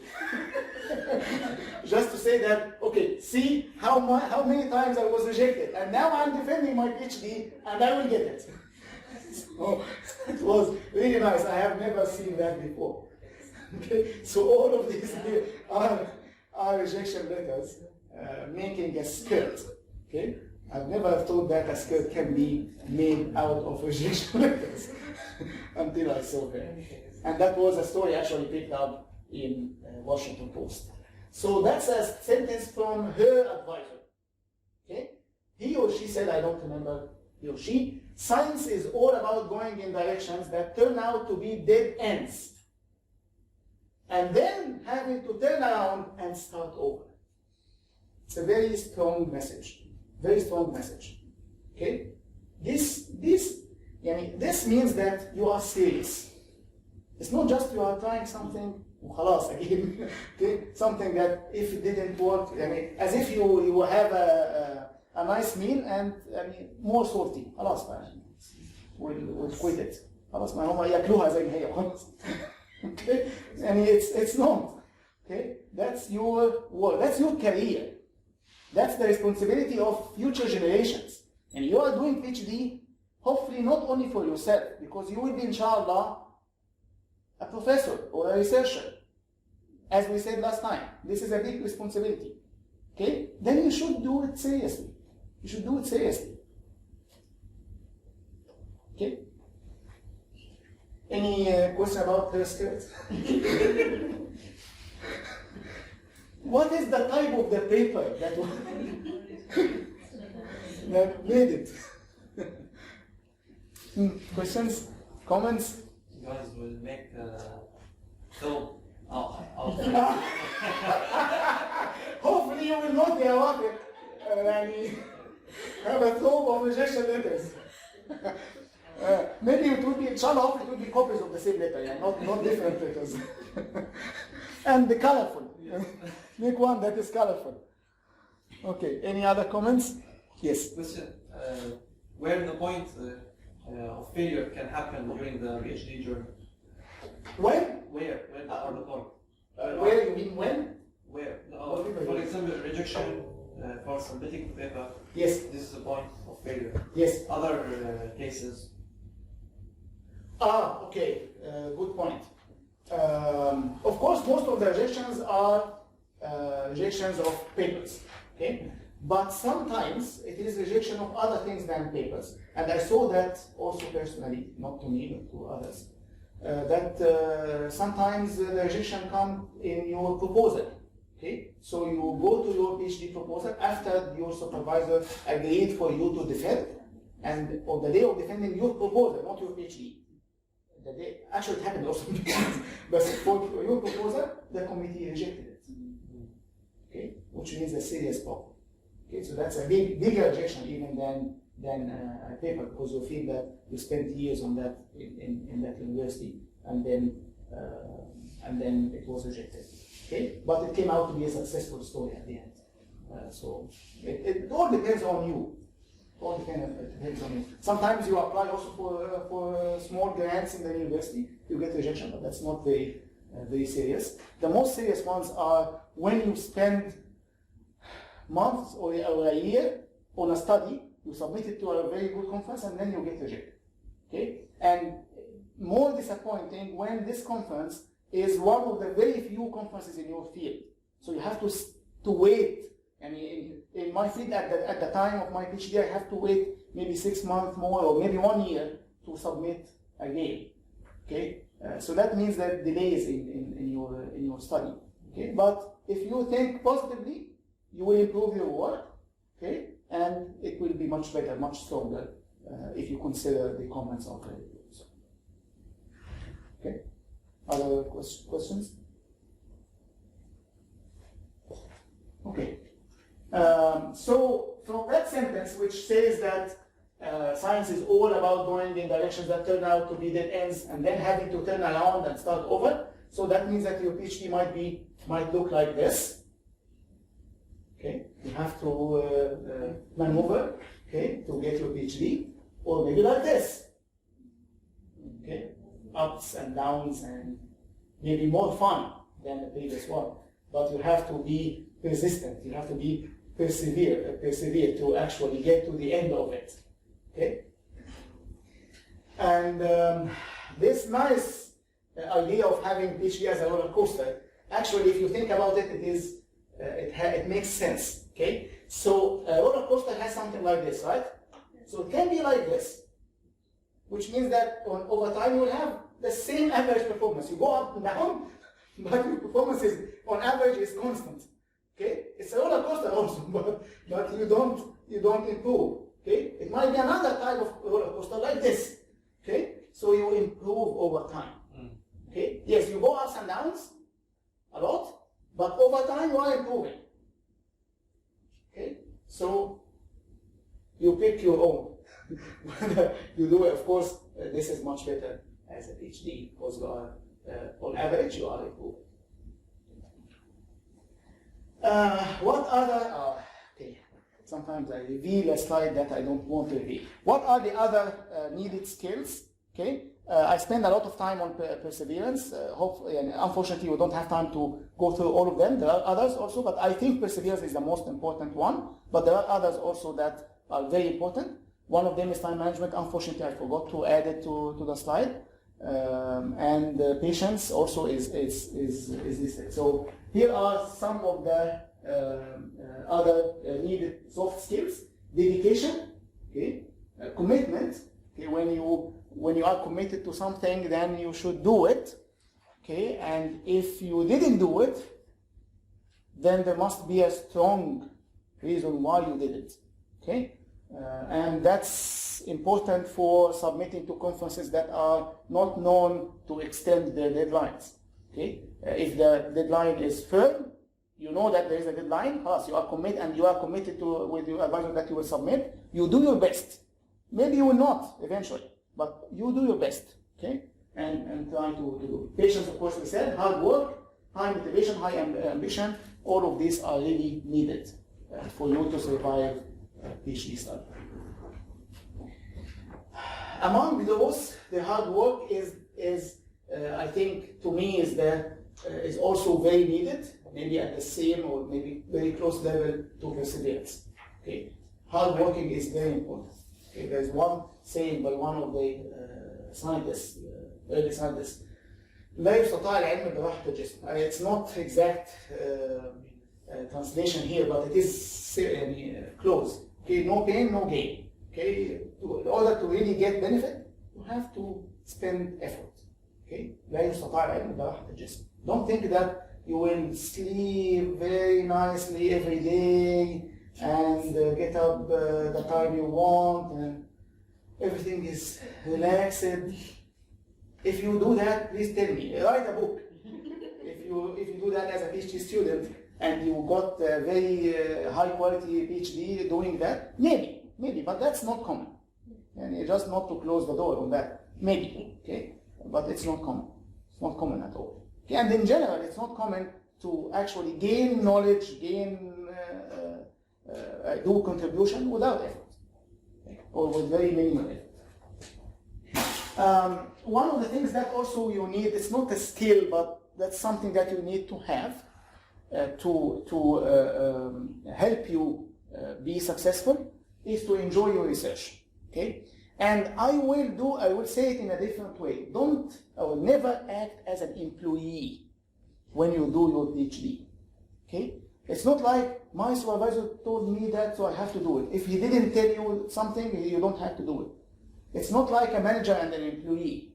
Just to say that, okay, see how many times I was rejected, and now I'm defending my PhD, and I will get it. So it was really nice. I have never seen that before. Okay, so all of these are rejection letters making a skirt. Okay, I've never thought that a skirt can be made out of rejection letters until I saw her. And that was a story actually picked up in Washington Post. So that's a sentence from her advisor. Okay, he or she said, I don't remember he or she, science is all about going in directions that turn out to be dead ends, and then having to turn around and start over. It's a very strong message. Very strong message. Okay? This means that you are serious. It's not just you are trying something, خلاص again, okay? Something that if it didn't work, as if you have a nice meal and more salty, خلاص we'll quit it. خلاص ما هم ياكلوها زي ما هي خلاص. Okay? It's not. Okay? That's your work. That's your career. That's the responsibility of future generations. And you are doing PhD, hopefully not only for yourself, because you will be, inshallah, a professor or a researcher. As we said last time, this is a big responsibility. Okay? Then you should do it seriously. You should do it seriously. Okay? Any question about her skirt? What is the type of the paper that made it? Questions? Comments? You guys will make film out. Hopefully you will not be awarded have a film of rejection letters. Maybe it will be, inshallah, it will be copies of the same letter, not different letters. And the colorful. Make one that is colorful. Okay, any other comments? Yes. Question, where the point of failure can happen during the PhD journey? When? Where are the point? Where you mean when? Where? For example, rejection for submitting paper. Yes. This is the point of failure. Yes. Other cases. Okay, good point. Of course, most of the rejections are rejections of papers, okay? But sometimes it is rejection of other things than papers. And I saw that also personally, not to me, but to others, that sometimes the rejection comes in your proposal, okay? So you go to your PhD proposal after your supervisor agreed for you to defend, and on the day of defending your proposal, not your PhD, the day, actually it happened also, but for your proposal, the committee rejected it, okay? Which means a serious problem. Okay, so that's a bigger rejection even than a paper, because you feel that you spent years on that in that university, and then and then it was rejected. Okay, but it came out to be a successful story at the end. So it all depends on you. It all depends on you. Sometimes you apply also for small grants in the university, you get rejection, but that's not very serious. The most serious ones are when you spend months or a year on a study, you submit it to a very good conference, and then you get rejected. Okay, and more disappointing when this conference is one of the very few conferences in your field. So you have to wait. And in my field, at the time of my PhD, I have to wait maybe 6 months more, or maybe 1 year to submit again. Okay, so that means that delays in your study. Okay, but if you think positively, you will improve your work. Okay, and it will be much better, much stronger if you consider the comments of the reviews. Okay, other questions? Okay. So from that sentence, which says that science is all about going in directions that turn out to be dead ends and then having to turn around and start over, so that means that your PhD might look like this. Okay, you have to maneuver, okay, to get your PhD, or maybe like this. Okay, ups and downs, and maybe more fun than the previous one. But you have to be persistent. You have to be persevere to actually get to the end of it. Okay, and this nice idea of having PhD as a roller coaster. Actually, if you think about it, it makes sense. Okay, so a roller coaster has something like this, right? So it can be like this, which means that over time you will have the same average performance. You go up and down, but your performance is, on average, is constant. Okay, it's a roller coaster also, but you don't improve. Okay, it might be another type of roller coaster like this. Okay, so you improve over time. Okay, yes, you go ups and downs a lot, but over time you are improving. Okay, so you pick your own. You do it, of course. This is much better as a PhD because you are, on average, you are improving. What other? Okay, sometimes I reveal a slide that I don't want to reveal. What are the other needed skills? Okay, I spend a lot of time on perseverance. Hopefully, and unfortunately, we don't have time to go through all of them. There are others also, but I think perseverance is the most important one. But there are others also that are very important. One of them is time management. Unfortunately, I forgot to add it to the slide. And patience also is listed. So here are some of the other needed soft skills: dedication, okay, commitment. Okay, when you are committed to something, then you should do it. Okay, and if you didn't do it, then there must be a strong reason why you did it. Okay, and that's important for submitting to conferences that are not known to extend their deadlines. Okay, if the deadline is firm, you know that there is a deadline. You are committed, and you are committed to with your advisor that you will submit. You do your best. Maybe you will not eventually, but you do your best. Okay, and try to do. Patience, of course, we said. Hard work, high motivation, high ambition. All of these are really needed for you to survive PhD study. Among those, the hard work is I think, to me, is also very needed, maybe at the same or maybe very close level to perseverance. Okay, hard working is very important. Okay, there's one saying by one of the scientists, early scientists, لا يستطاع العلم براحة الجسم. It's not exact translation here, but it is close. Okay, no pain, no gain. Okay, in order to really get benefit, you have to spend effort. Okay, لا يستطاع العلم براحة الجسم. Don't think that you will sleep very nicely every day and get up the time you want and everything is relaxed. If you do that, please tell me. Write a book. If you do that as a PhD student and you got a very high quality PhD doing that, maybe, but that's not common. And just not to close the door on that. Maybe, okay, but it's not common. not common at all. Okay? And in general, it's not common to actually gain knowledge, do contribution without effort, okay? Or with very minimal effort. One of the things that also you need, it's not a skill, but that's something that you need to have to help you be successful, is to enjoy your research. Okay? And I will say it in a different way. I will never act as an employee when you do your PhD. Okay? It's not like my supervisor told me that, so I have to do it. If he didn't tell you something, you don't have to do it. It's not like a manager and an employee.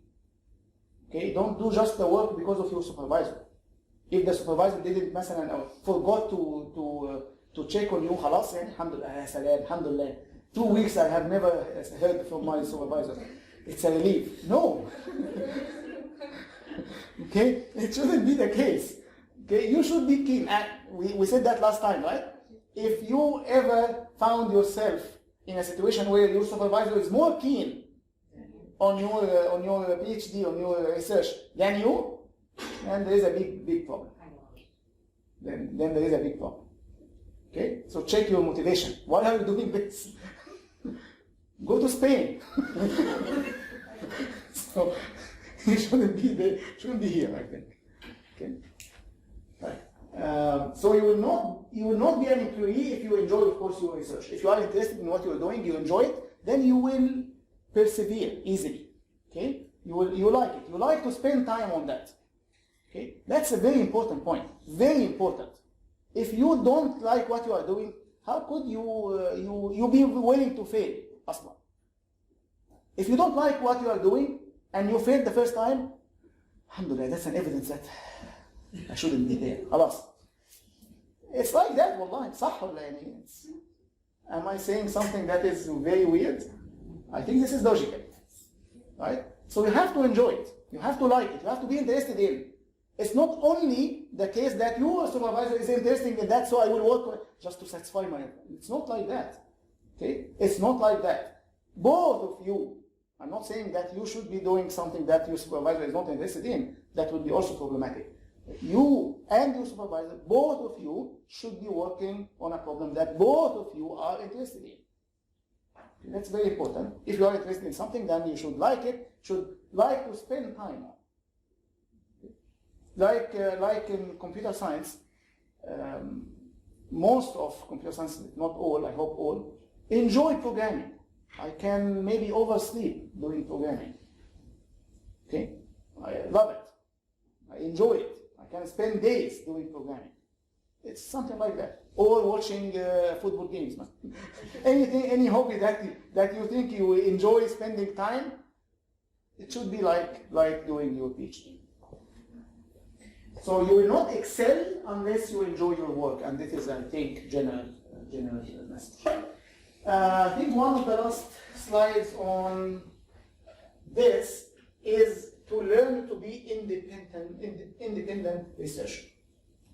Okay? Don't do just the work because of your supervisor. If the supervisor didn't, مثلا, forgot to check on you, خلاص يعني الحمد لله يا سلام الحمد لله. 2 weeks I have never heard from my supervisor. It's a relief. No. Okay? It shouldn't be the case. Okay? You should be keen. We said that last time, right? If you ever found yourself in a situation where your supervisor is more keen on your PhD, on your research than you, then there is a big problem. Then there is a big problem. Okay? So check your motivation. Why are you doing this? Go to Spain. So you shouldn't be there, shouldn't be here, I think. Okay? Right. So you will not be an employee if you enjoy, of course, your research. If you are interested in what you are doing, you enjoy it, then you will persevere easily. Okay? You like it. You like to spend time on that. Okay? That's a very important point. Very important. If you don't like what you are doing, how could you be willing to fail? Aslan. If you don't like what you are doing and you failed the first time, alhamdulillah, that's an evidence that I shouldn't be there. Alas. It's like that, wallahi. صح ولا يعني? Am I saying something that is very weird? I think this is logical. Right? So you have to enjoy it. You have to like it. You have to be interested in it. It's not only the case that your supervisor is interested in that, so I will work just to satisfy my... It's not like that. Okay? It's not like that. Both of you, I'm not saying that you should be doing something that your supervisor is not interested in. That would be also problematic. You and your supervisor, both of you should be working on a problem that both of you are interested in. Okay, that's very important. If you are interested in something, then you should like it, should like to spend time on. Like in computer science, most of computer science, not all, I hope all, enjoy programming. I can maybe oversleep doing programming. Okay? I love it. I enjoy it. I can spend days doing programming. It's something like that. Or watching football games. Any hobby that you think you enjoy spending time, it should be like doing your PhD. So you will not excel unless you enjoy your work, and this is, I think, general message. I think one of the last slides on this is to learn to be independent researcher.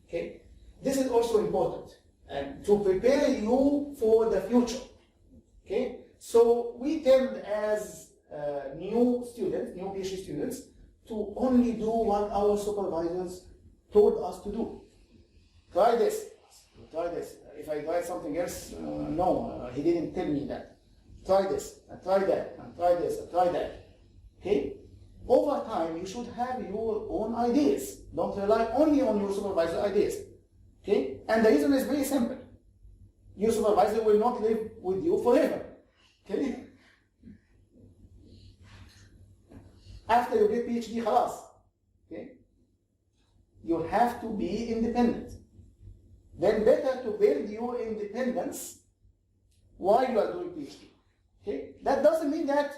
Okay, this is also important, and to prepare you for the future. Okay, so we tend as new PhD students, to only do what our supervisors told us to do. Try this. Try this. If I try something else, no, he didn't tell me that. Try this, and try that, and try this, and try that. Okay? Over time, you should have your own ideas. Don't rely only on your supervisor's ideas. Okay? And the reason is very simple. Your supervisor will not live with you forever. Okay? After you get PhD, خلاص. Okay? You have to be independent. Then better to build your independence while you are doing PhD. Okay? That doesn't mean that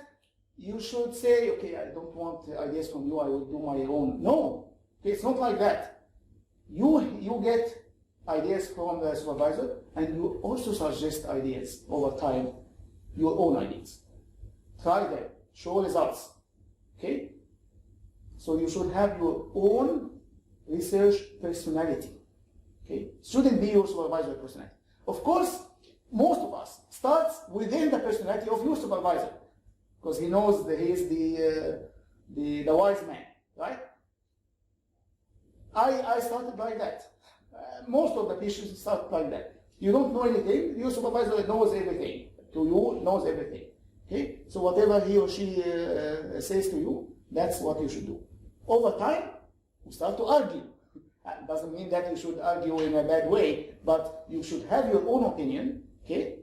you should say, okay, I don't want ideas from you, I will do my own. No, okay, it's not like that. You get ideas from the supervisor, and you also suggest ideas over time, your own ideas. Try them, show results. Okay? So you should have your own research personality. Okay? Shouldn't be your supervisor personality. Of course, most of us starts within the personality of your supervisor, because he knows that he is the wise man, right? I started like that. Most of the patients start like that. You don't know anything, your supervisor knows everything. To you, knows everything. Okay? So whatever he or she says to you, that's what you should do. Over time, you start to argue. It doesn't mean that you should argue in a bad way, but you should have your own opinion. Okay?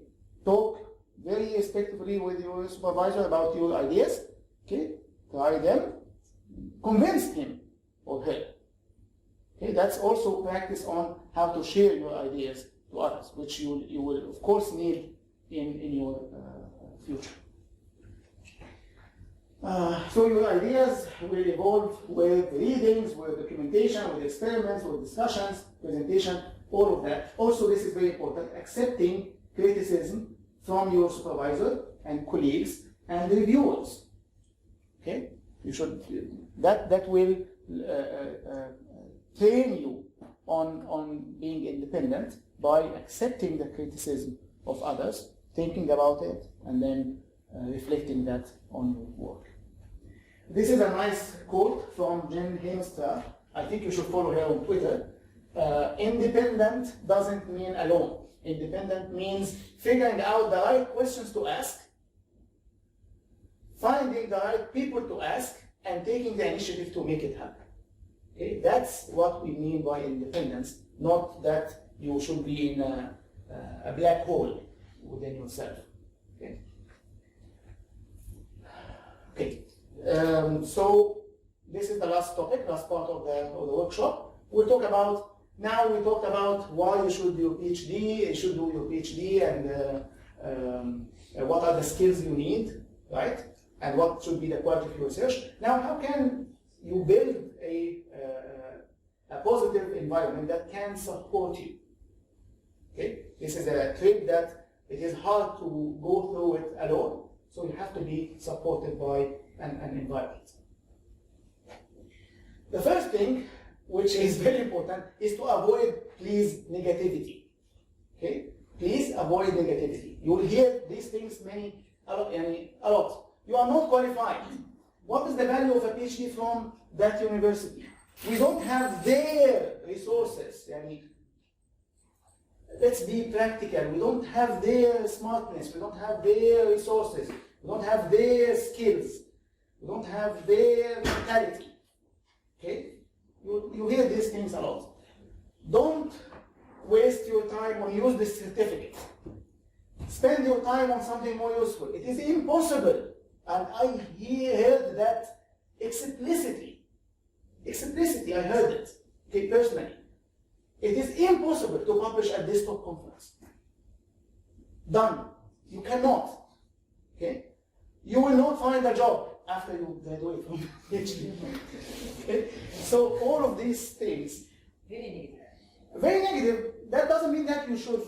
Talk very respectfully with your supervisor about your ideas. Okay? Try them. Convince him or her. Okay? That's also practice on how to share your ideas to others, which you will of course need in your future. So your ideas will evolve with readings, with documentation, with experiments, with discussions, presentation, all of that. Also, this is very important, accepting criticism from your supervisor and colleagues and reviewers. Okay? You should, that will train you on being independent by accepting the criticism of others, thinking about it, and then reflecting that on your work. This is a nice quote from Jen Hamstra. I think you should follow her on Twitter. Independent doesn't mean alone. Independent means figuring out the right questions to ask, finding the right people to ask, and taking the initiative to make it happen. Okay? That's what we mean by independence, not that you should be in a black hole within yourself. Okay? Okay. So this is the last topic, last part of the workshop. We'll talk about, now we talked about why you should do your PhD, you should do your PhD, and what are the skills you need, right? And what should be the quality of your research. Now, how can you build a positive environment that can support you? Okay, this is a trip that it is hard to go through it alone, so you have to be supported by an environment. The first thing, which is very important, is to avoid, please, negativity. Okay, please avoid negativity. You will hear these things a lot. You are not qualified. What is the value of a PhD from that university? We don't have their resources. Let's be practical. We don't have their smartness. We don't have their resources. We don't have their skills. We don't have their mentality. Okay? You hear these things a lot. Don't waste your time on use this certificate. Spend your time on something more useful. It is impossible. And I heard that explicitly. Explicitly, I heard it. Okay, personally. It is impossible to publish at this top conference. Done. You cannot. Okay? You will not find a job after you graduate from PhD. Okay? So all of these things. Very negative. Very negative. That doesn't mean that you should,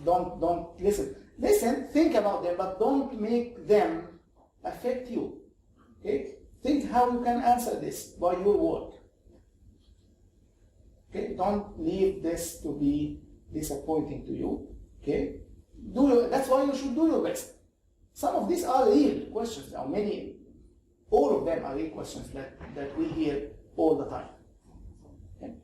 don't listen. Listen, think about them, but don't make them affect you. Okay? Think how you can answer this by your work. Okay? Don't leave this to be disappointing to you. Okay? That's why you should do your best. Some of these are real questions. Now, all of them are real questions that we hear all the time. Okay?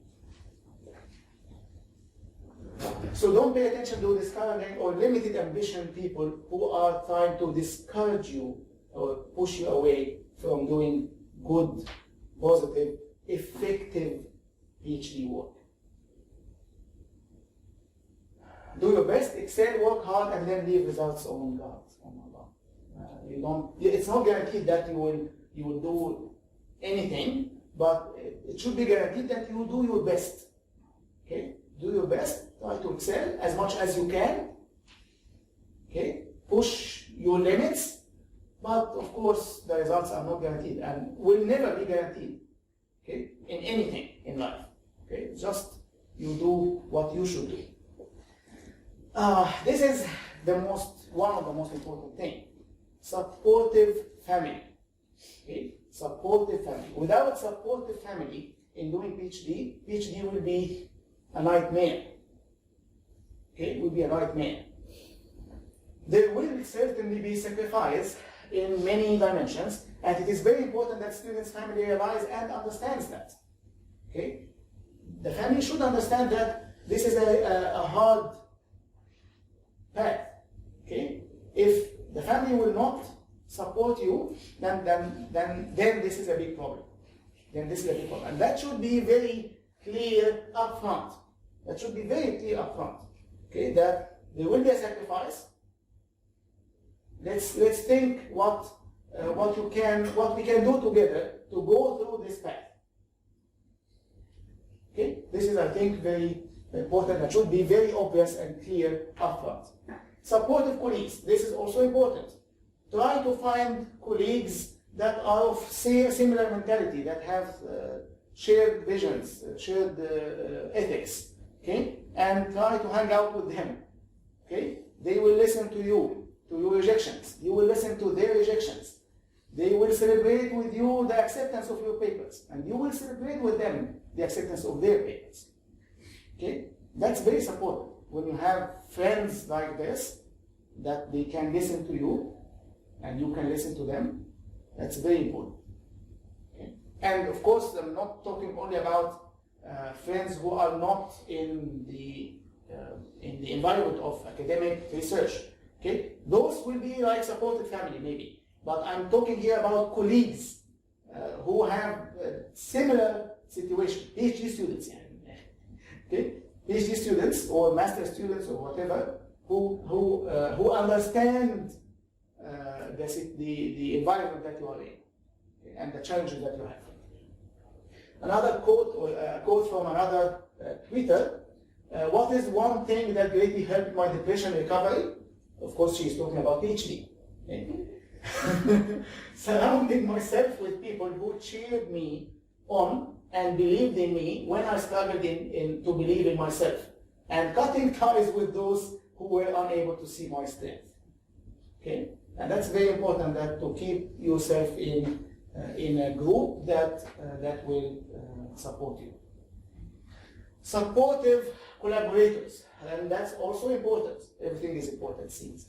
So don't pay attention to discouraging or limited ambition people who are trying to discourage you or push you away from doing good, positive, effective PhD work. Do your best, excel, work hard, and then leave results on God. It's not guaranteed that you will do anything, but it should be guaranteed that you will do your best. Okay? Do your best, try to excel as much as you can. Okay? Push your limits, but of course the results are not guaranteed and will never be guaranteed. Okay? In anything in life. Okay? Just you do what you should do. This is one of the most important things. Supportive family. Okay? Supportive family. Without supportive family in doing PhD will be a nightmare. Okay? It will be a nightmare. There will certainly be sacrifice in many dimensions, and it is very important that students' family realize and understands that. Okay? The family should understand that this is a hard path. Okay? If the family will not support you, then this is a big problem. Then this is a big problem. And that should be very clear up front. That should be very clear up front. Okay? That there will be a sacrifice. Let's think what we can do together to go through this path. Okay? This is, I think, very important. That should be very obvious and clear upfront. Supportive colleagues. This is also important. Try to find colleagues that are of similar mentality, that have shared visions, shared ethics. Okay? And try to hang out with them. Okay? They will listen to you, to your rejections. You will listen to their rejections. They will celebrate with you the acceptance of your papers, and you will celebrate with them the acceptance of their papers. Okay? That's very supportive. When you have friends like this, that they can listen to you, and you can listen to them, that's very important. Okay? And of course, I'm not talking only about friends who are not in the environment of academic research. Okay? Those will be like supportive family, maybe. But I'm talking here about colleagues who have similar situation, PhD students. Okay? PhD students or master students or whatever, who understand the environment that you are in, okay, and the challenges that you have. Another quote, or a quote from another tweeter, what is one thing that greatly helped my depression recovery? Of course, she is talking about PhD. Okay? Surrounding myself with people who cheered me on and believed in me when I struggled to believe in myself, and cutting ties with those who were unable to see my strength. Okay, and that's very important, that to keep yourself in a group that will support you. Supportive collaborators, and that's also important. Everything is important, seems.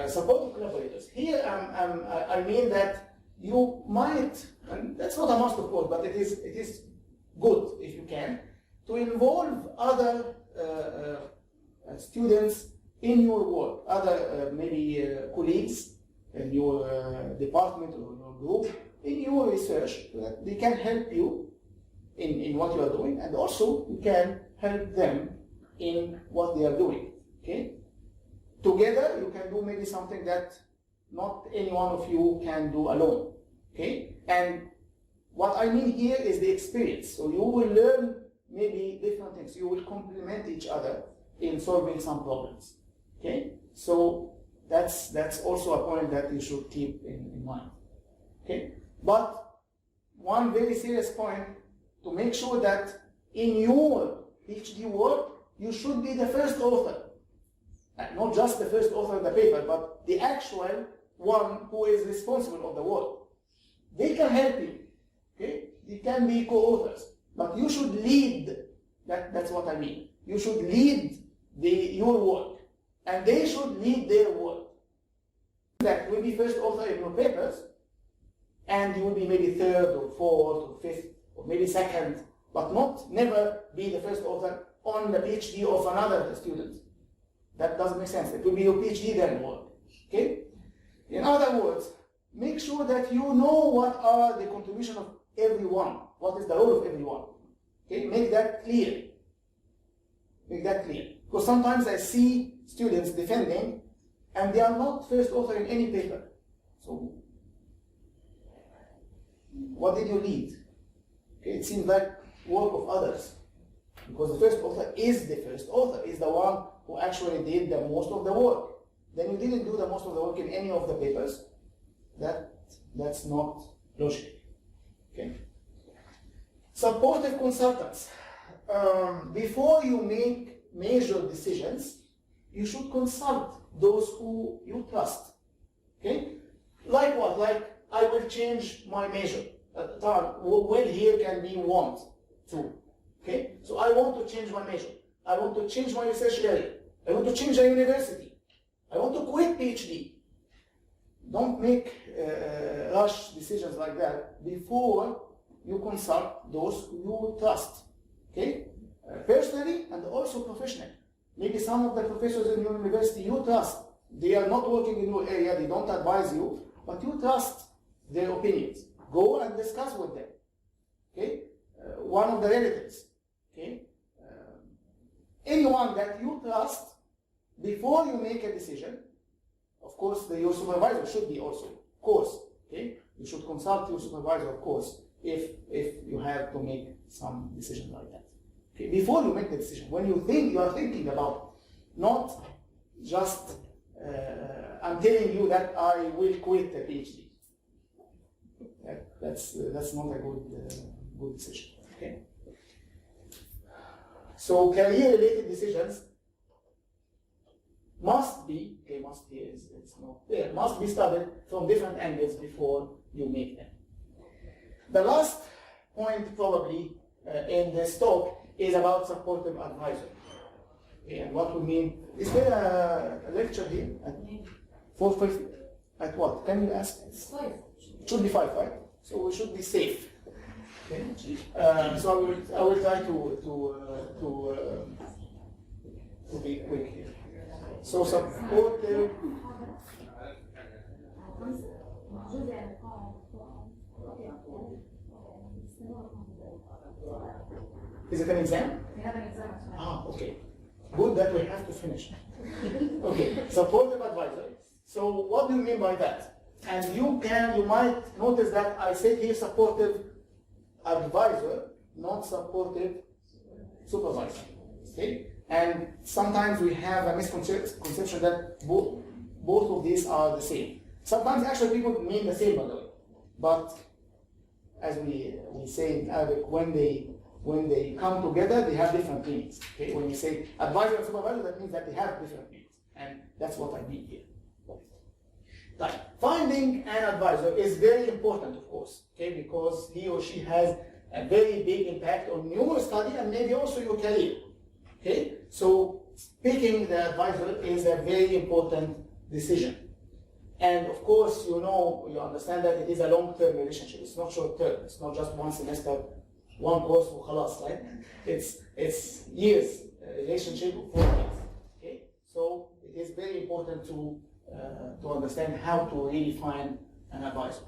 Supportive collaborators. Here, I mean that you might, and that's not a must of course, but it is good if you can, to involve other students in your work, other maybe colleagues in your department or your group, in your research, so that they can help you in what you are doing, and also you can help them in what they are doing. Okay? Together, you can do maybe something that not any one of you can do alone. Okay? And what I mean here is the experience. So you will learn maybe different things. You will complement each other in solving some problems. Okay? So that's also a point that you should keep in mind. Okay? But one very serious point, to make sure that in your PhD work, you should be the first author. Not just the first author of the paper, but the actual one who is responsible of the work. They can help you. Okay? They can be co-authors. But you should lead. That's what I mean. You should lead your work. And they should lead their work. That will be first author in your papers, and you will be maybe third or fourth or fifth or maybe second, but never be the first author on the PhD of another student. That doesn't make sense. It will be your PhD then work. Okay? In other words, make sure that you know what are the contributions of everyone. What is the role of everyone? Okay? Make that clear. Make that clear. Because sometimes I see students defending, and they are not first author in any paper. So, what did you lead? Okay? It seems like work of others. Because the first author is the one who actually did the most of the work. Then you didn't do the most of the work in any of the papers. That's not logical. Okay? Supportive consultants. Before you make major decisions, you should consult those who you trust. Okay? Like what? Like, I will change my major. Well, here can be want to. Okay? So I want to change my major. I want to change my research area. I want to change a university. I want to quit PhD. Don't make rush decisions like that before you consult those you trust, okay? Personally and also professionally. Maybe some of the professors in your university you trust. They are not working in your area, they don't advise you, but you trust their opinions. Go and discuss with them, okay? One of the relatives, okay? Anyone that you trust before you make a decision. Of course, your supervisor should be also, of course, okay? You should consult your supervisor, of course, if you have to make some decision like that. Okay? Before you make the decision, when you are thinking about, not just, I'm telling you that I will quit the PhD. That's not a good decision, okay? So career-related decisions must be studied from different angles before you make them. The last point probably in this talk is about supportive advisor. Okay, and what we mean, is there a lecture here at 4:50? At what? Can you ask? It's 5. It should be 5, right? So we should be safe. Okay? So I will try to be quick here. So supportive. Is it an exam? We have an exam. Okay. Good that we have to finish. Okay, supportive advisor. So what do you mean by that? And you might notice that I said here supportive advisor, not supportive supervisor. Okay? And sometimes we have a misconception that both of these are the same. Sometimes actually people mean the same, by the way. But as we say in Arabic, when they come together, they have different meanings. Okay? When you say advisor and supervisor, that means that they have different meanings. And that's what I mean here. Right. Finding an advisor is very important, of course, okay? Because he or she has a very big impact on your study and maybe also your career. Okay? So picking the advisor is a very important decision. And of course, you understand that it is a long-term relationship. It's not short-term. It's not just one semester, one course for khalas, right? It's years, relationship for years. Okay? So it is very important to understand how to really find an advisor.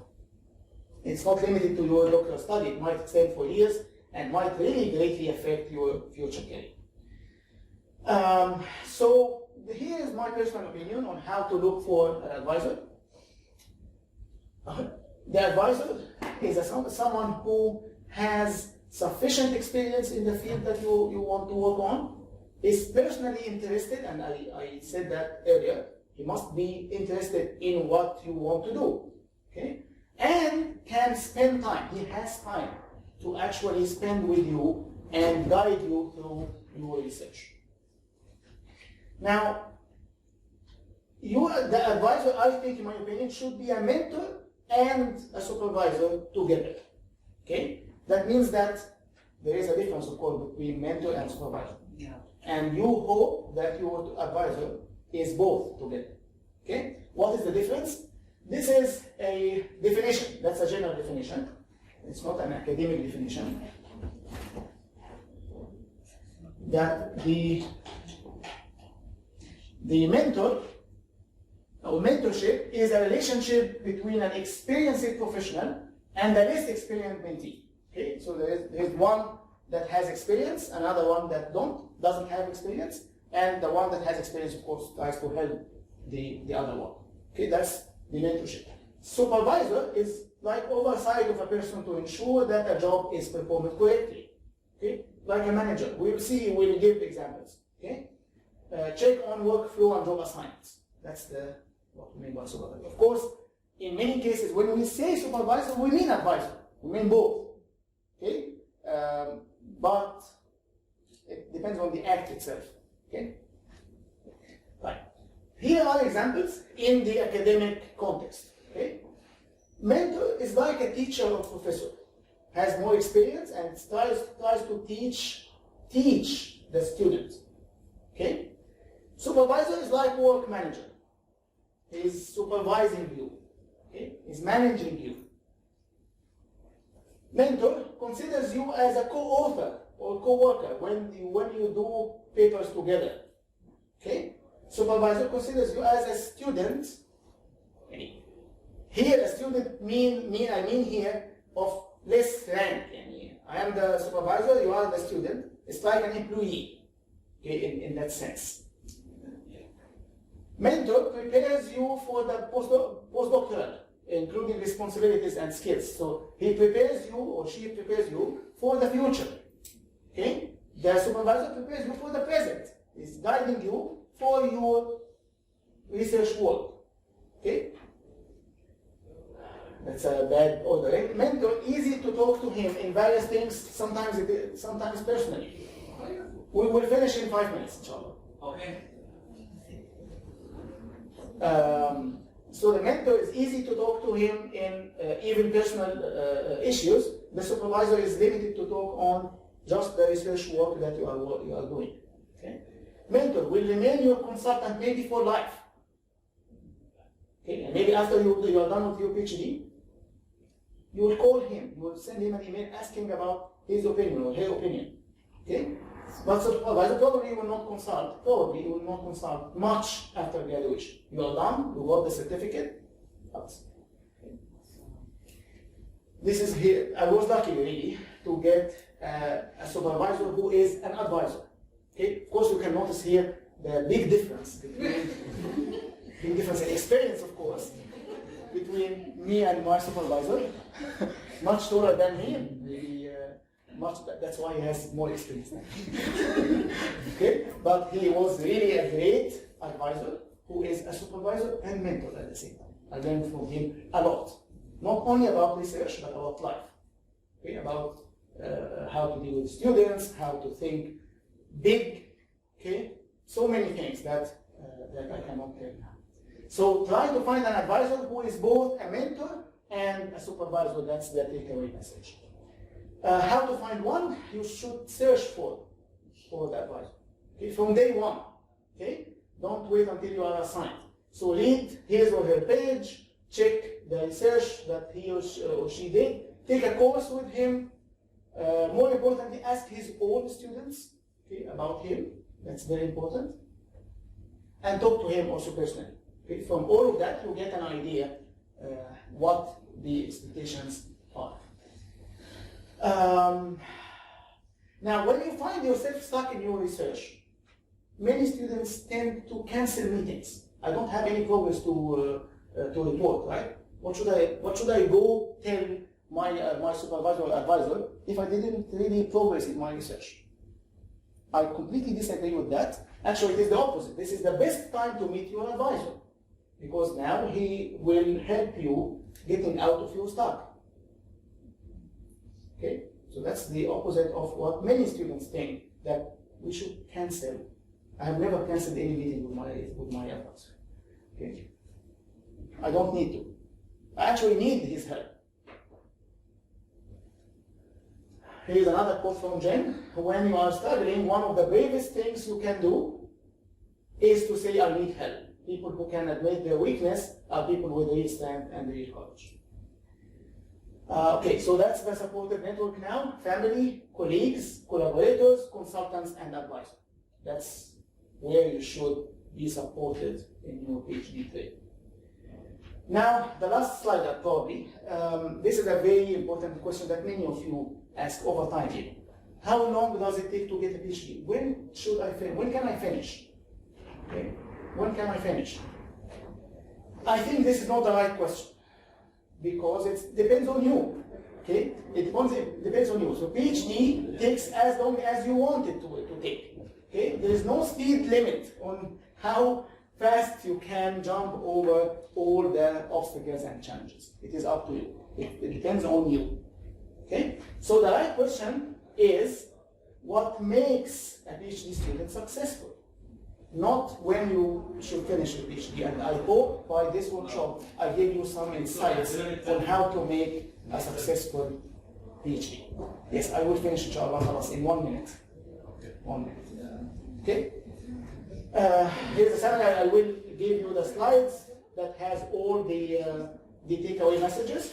It's not limited to your doctoral study. It might extend for years and might really greatly affect your future career. So here is my personal opinion on how to look for an advisor. The advisor is someone who has sufficient experience in the field that you want to work on, is personally interested, and I said that earlier, he must be interested in what you want to do, okay? And can spend time, he has time to actually spend with you and guide you through your research. Now, the advisor, I think, in my opinion, should be a mentor and a supervisor together. Okay? That means that there is a difference, of course, between mentor and supervisor. Yeah. And you hope that your advisor is both together. Okay? What is the difference? This is a definition. That's a general definition. It's not an academic definition. That the mentor or mentorship is a relationship between an experienced professional and a less experienced mentee. Okay, so there is one that has experience, another one that doesn't have experience, and the one that has experience, of course, tries to help the other one. Okay, that's the mentorship. Supervisor is like oversight of a person to ensure that a job is performed correctly. Okay, like a manager. We'll give examples. Okay. Check on workflow and job assignments. That's what we mean by supervisor. Of course, in many cases, when we say supervisor, we mean advisor. We mean both. Okay? But it depends on the act itself. Okay? Right. Here are examples in the academic context. Okay? Mentor is like a teacher or professor. Has more experience and tries to teach the student. Okay? Supervisor is like work manager. He's supervising you. Okay? He's managing you. Mentor considers you as a co-author or co-worker when you do papers together. Okay? Supervisor considers you as a student. Here, a student I mean here of less rank. I am the supervisor, you are the student. It's like an employee, okay, in that sense. Mentor prepares you for the postdoctoral, including responsibilities and skills. So he prepares you or she prepares you for the future. Okay? The supervisor prepares you for the present. He's guiding you for your research work. Okay? That's a bad order. Right? Mentor, easy to talk to him in various things, sometimes personally. We will finish in 5 minutes, inshallah. Okay. So the mentor is easy to talk to him in even personal issues. The supervisor is limited to talk on just the research work that you are doing. Okay? Mentor will remain your consultant maybe for life. Okay? And maybe after you are done with your PhD, you will call him, you will send him an email asking about his opinion or her opinion. Okay? But supervisor probably will not consult much after graduation. You are done, you got the certificate. This is here. I was lucky really to get a supervisor who is an advisor. Okay? Of course, you can notice here the big difference in experience, of course, between me and my supervisor. Much taller than me. That's why he has more experience. Okay? But he was really a great advisor who is a supervisor and mentor at the same time. I learned from him a lot. Not only about research, but about life. Okay? About how to deal with students, how to think big. Okay? So many things that I cannot tell now. So try to find an advisor who is both a mentor and a supervisor. That's the takeaway message. How to find one? You should search for the advisor. Okay? From day one. Okay? Don't wait until you are assigned. So read his or her page, check the research that he or she did, take a course with him. More importantly, ask his own students, okay, about him. That's very important. And talk to him also personally. Okay? From all of that, you get an idea what the expectations are. Now, when you find yourself stuck in your research, many students tend to cancel meetings. I don't have any progress to report, right? What should I go tell my supervisor or advisor if I didn't really progress in my research? I completely disagree with that. Actually, it is the opposite. This is the best time to meet your advisor, because now he will help you getting out of your stuck. Okay, so that's the opposite of what many students think, that we should cancel. I have never canceled any meeting with my advisor. Okay, I don't need to. I actually need his help. Here's another quote from Jen. When you are struggling, one of the bravest things you can do is to say, I need help. People who can admit their weakness are people with real strength and real courage. Okay, so that's the supportive network now. Family, colleagues, collaborators, consultants, and advisors. That's where you should be supported in your PhD trip. Now, the last slide probably. This is a very important question that many of you ask over time here. How long does it take to get a PhD? When should I finish? When can I finish? Okay. When can I finish? I think this is not the right question, because it depends on you. Okay? It depends on you. So PhD takes as long as you want it to take. Okay? There is no speed limit on how fast you can jump over all the obstacles and challenges. It is up to you. It depends on you. Okay? So the right question is, what makes a PhD student successful? Not when you should finish your PhD. And I hope by this workshop I gave you some insights on how to make a successful PhD. Yes, I will finish inshallah in 1 minute. 1 minute. Okay? Here's the seminar. I will give you the slides that has all the takeaway messages.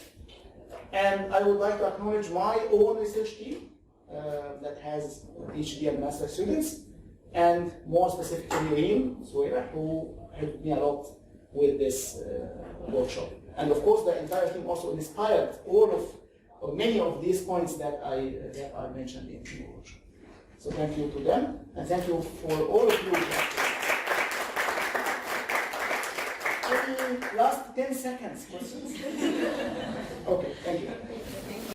And I would like to acknowledge my own research team that has PhD and master students, and more specifically Reem Suwaira, who helped me a lot with this workshop. And of course, the entire team also inspired all of, or many of these points that I mentioned in the workshop. So thank you to them, and thank you for all of you. Any last 10 seconds questions? Okay, thank you.